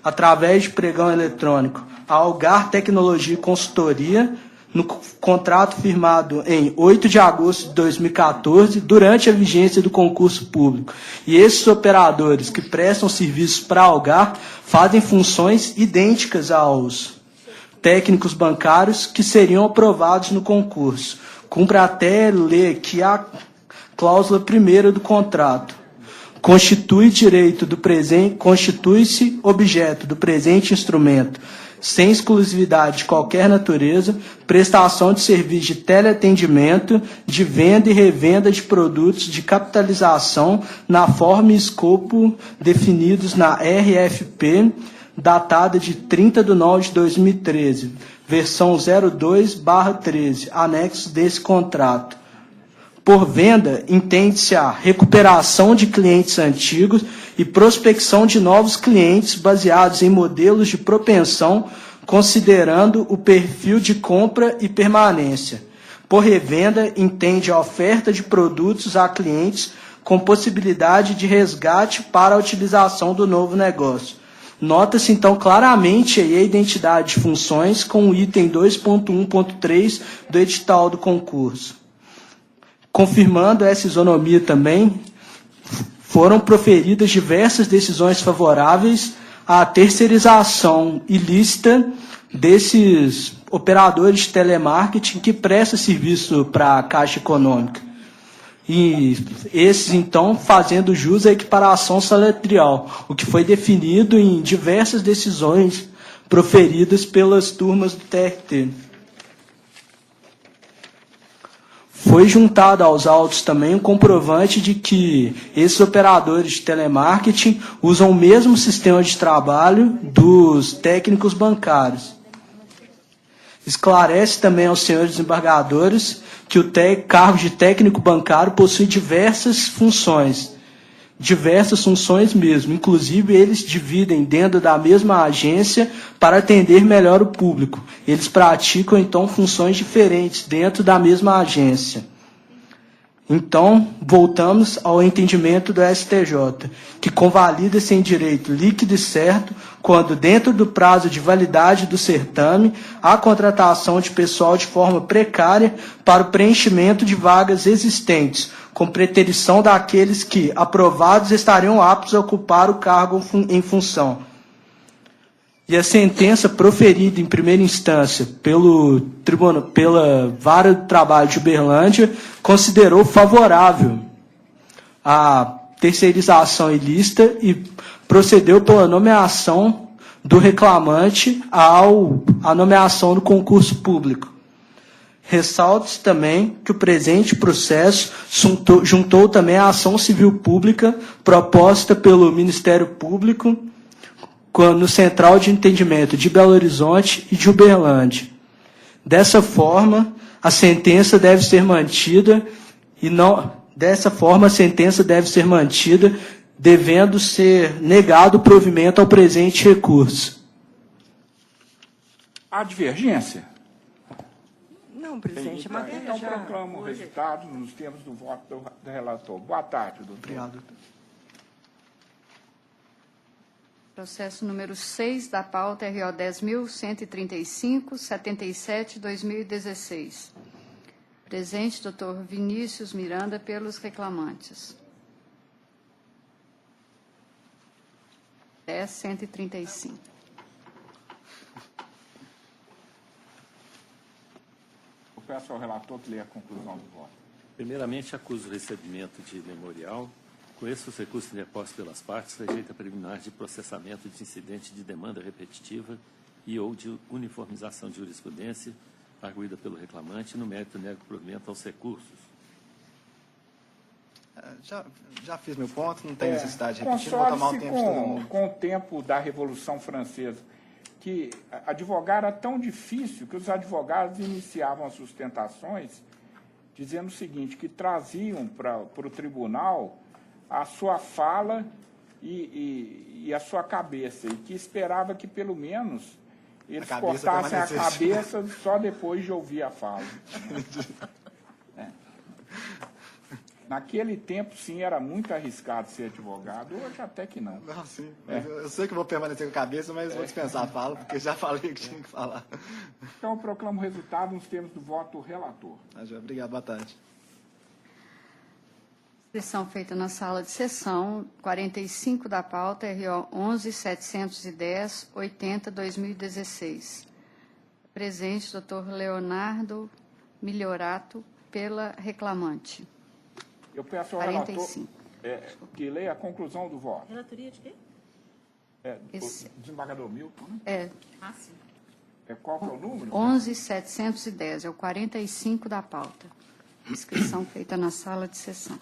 através de pregão eletrônico, a Algar Tecnologia e Consultoria, no contrato firmado em 8 de agosto de 2014, durante a vigência do concurso público. E esses operadores que prestam serviços para a Algar fazem funções idênticas aos técnicos bancários que seriam aprovados no concurso. Cumpre até ler aqui a cláusula primeira do contrato. Constitui-se objeto do presente instrumento, sem exclusividade de qualquer natureza, prestação de serviço de teleatendimento, de venda e revenda de produtos de capitalização na forma e escopo definidos na RFP, datada de 30 de 9 de 2013, versão 02/13, anexo desse contrato. Por venda, entende-se a recuperação de clientes antigos e prospecção de novos clientes baseados em modelos de propensão, considerando o perfil de compra e permanência. Por revenda, entende a oferta de produtos a clientes com possibilidade de resgate para a utilização do novo negócio. Nota-se, então, claramente aí a identidade de funções com o item 2.1.3 do edital do concurso. Confirmando essa isonomia também, foram proferidas diversas decisões favoráveis à terceirização ilícita desses operadores de telemarketing que prestam serviço para a Caixa Econômica. E esses, então, fazendo jus à equiparação salarial, o que foi definido em diversas decisões proferidas pelas turmas do TRT. Foi juntado aos autos também um comprovante de que esses operadores de telemarketing usam o mesmo sistema de trabalho dos técnicos bancários. Esclarece também aos senhores desembargadores que o cargo de técnico bancário possui diversas funções mesmo. Inclusive, eles dividem dentro da mesma agência para atender melhor o público. Eles praticam, então, funções diferentes dentro da mesma agência. Então, voltamos ao entendimento do STJ, que convalida-se em direito líquido e certo quando, dentro do prazo de validade do certame, há contratação de pessoal de forma precária para o preenchimento de vagas existentes, com preterição daqueles que, aprovados, estariam aptos a ocupar o cargo em função. E a sentença proferida em primeira instância pela Vara do Trabalho de Uberlândia considerou favorável a terceirização ilícita e procedeu pela nomeação do reclamante à nomeação do concurso público. Ressalta-se também que o presente processo juntou também a ação civil pública proposta pelo Ministério Público no Central de Entendimento de Belo Horizonte e de Uberlândia. Dessa forma, a sentença deve ser mantida devendo ser negado o provimento ao presente recurso. Há divergência? Não, presidente. Então, proclamo o resultado nos termos do voto do relator. Boa tarde, doutor. Obrigado. Processo número 6 da pauta, RO 10.135, 77/2016. Presente, doutor Vinícius Miranda, pelos reclamantes. 10.135. Eu peço ao relator que leia a conclusão do voto. Primeiramente, acuso o recebimento de memorial. Conheço os recursos interpostos pelas partes, rejeita preliminar de processamento de incidente de demanda repetitiva e ou de uniformização de jurisprudência, arguída pelo reclamante, no mérito nego provimento aos recursos. Já fiz meu ponto, não tem necessidade de repetir, não vou tomar o tempo de todo mundo. Com o tempo da Revolução Francesa, que advogar era tão difícil que os advogados iniciavam as sustentações dizendo o seguinte, que traziam para o tribunal a sua fala e a sua cabeça, e que esperava que, pelo menos, eles cabeça cortassem a permanecesse. cabeça só depois de ouvir a fala. É. Naquele tempo, sim, era muito arriscado ser advogado. Hoje até que não. Não, sim. É. Eu sei que vou permanecer com a cabeça, mas vou dispensar a fala, porque já falei o que tinha que falar. Então, eu proclamo o resultado nos termos do voto do relator. Obrigado, boa tarde. Inscrição feita na sala de sessão, 45 da pauta, RO 11.710.80/2016. Presente, doutor Leonardo Milhorato, pela reclamante. Eu peço ao 45. relator que leia a conclusão do voto. Relatoria de quê? Esse- O desembargador Milton, né? É, Ah, sim. Qual que é o número? 11.710, é o 45 da pauta. Inscrição feita na sala de sessão.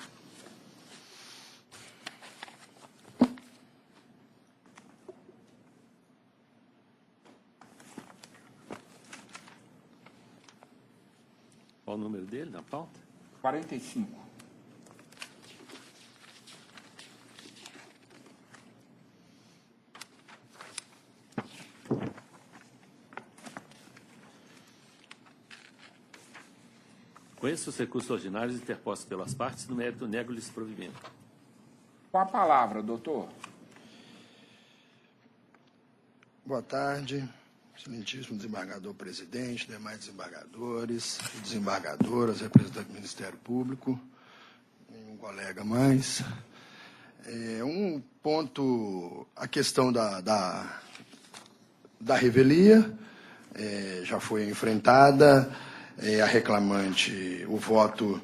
Qual o número dele na pauta? 45. Conheço os recursos ordinários interpostos pelas partes, no mérito nego-lhes provimento. Com a palavra, doutor. Boa tarde, excelentíssimo desembargador presidente, demais desembargadores e desembargadoras, representantes do Ministério Público, um colega mais. Um ponto, a questão da revelia já foi enfrentada, a reclamante, o voto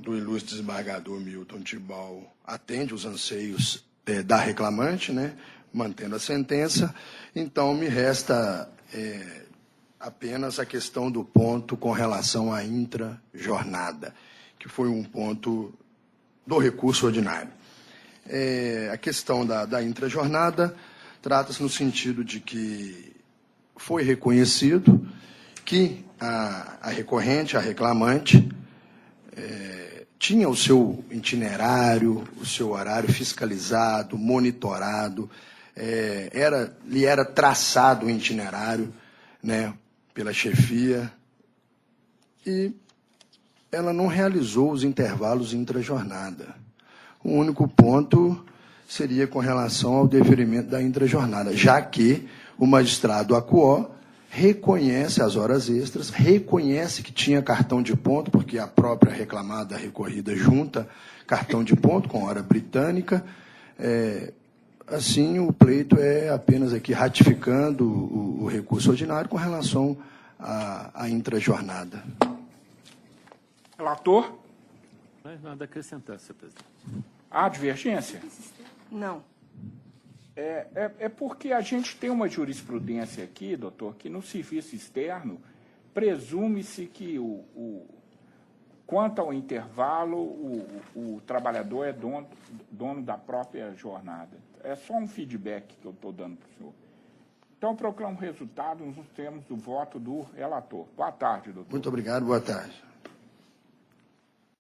do ilustre desembargador Milton Tibau atende os anseios da reclamante, né, mantendo a sentença. Então, me resta apenas a questão do ponto com relação à intrajornada, que foi um ponto do recurso ordinário. A questão da intrajornada trata-se no sentido de que foi reconhecido que a recorrente, a reclamante, tinha o seu itinerário, o seu horário fiscalizado, monitorado, lhe era traçado o itinerário, né, pela chefia, e ela não realizou os intervalos intrajornada. O único ponto seria com relação ao deferimento da intrajornada, já que o magistrado acuó reconhece as horas extras, reconhece que tinha cartão de ponto, porque a própria reclamada recorrida junta cartão de ponto com hora britânica. Assim, o pleito é apenas aqui ratificando o recurso ordinário com relação à intrajornada. Relator, Mas nada a acrescentar, senhor presidente. há divergência? Não. É porque a gente tem uma jurisprudência aqui, doutor, que no serviço externo presume-se que, quanto ao intervalo, o trabalhador é dono da própria jornada. É só um feedback que eu estou dando para o senhor. Então, eu proclamo o resultado nos termos do voto do relator. Boa tarde, doutor. Muito obrigado, boa tarde.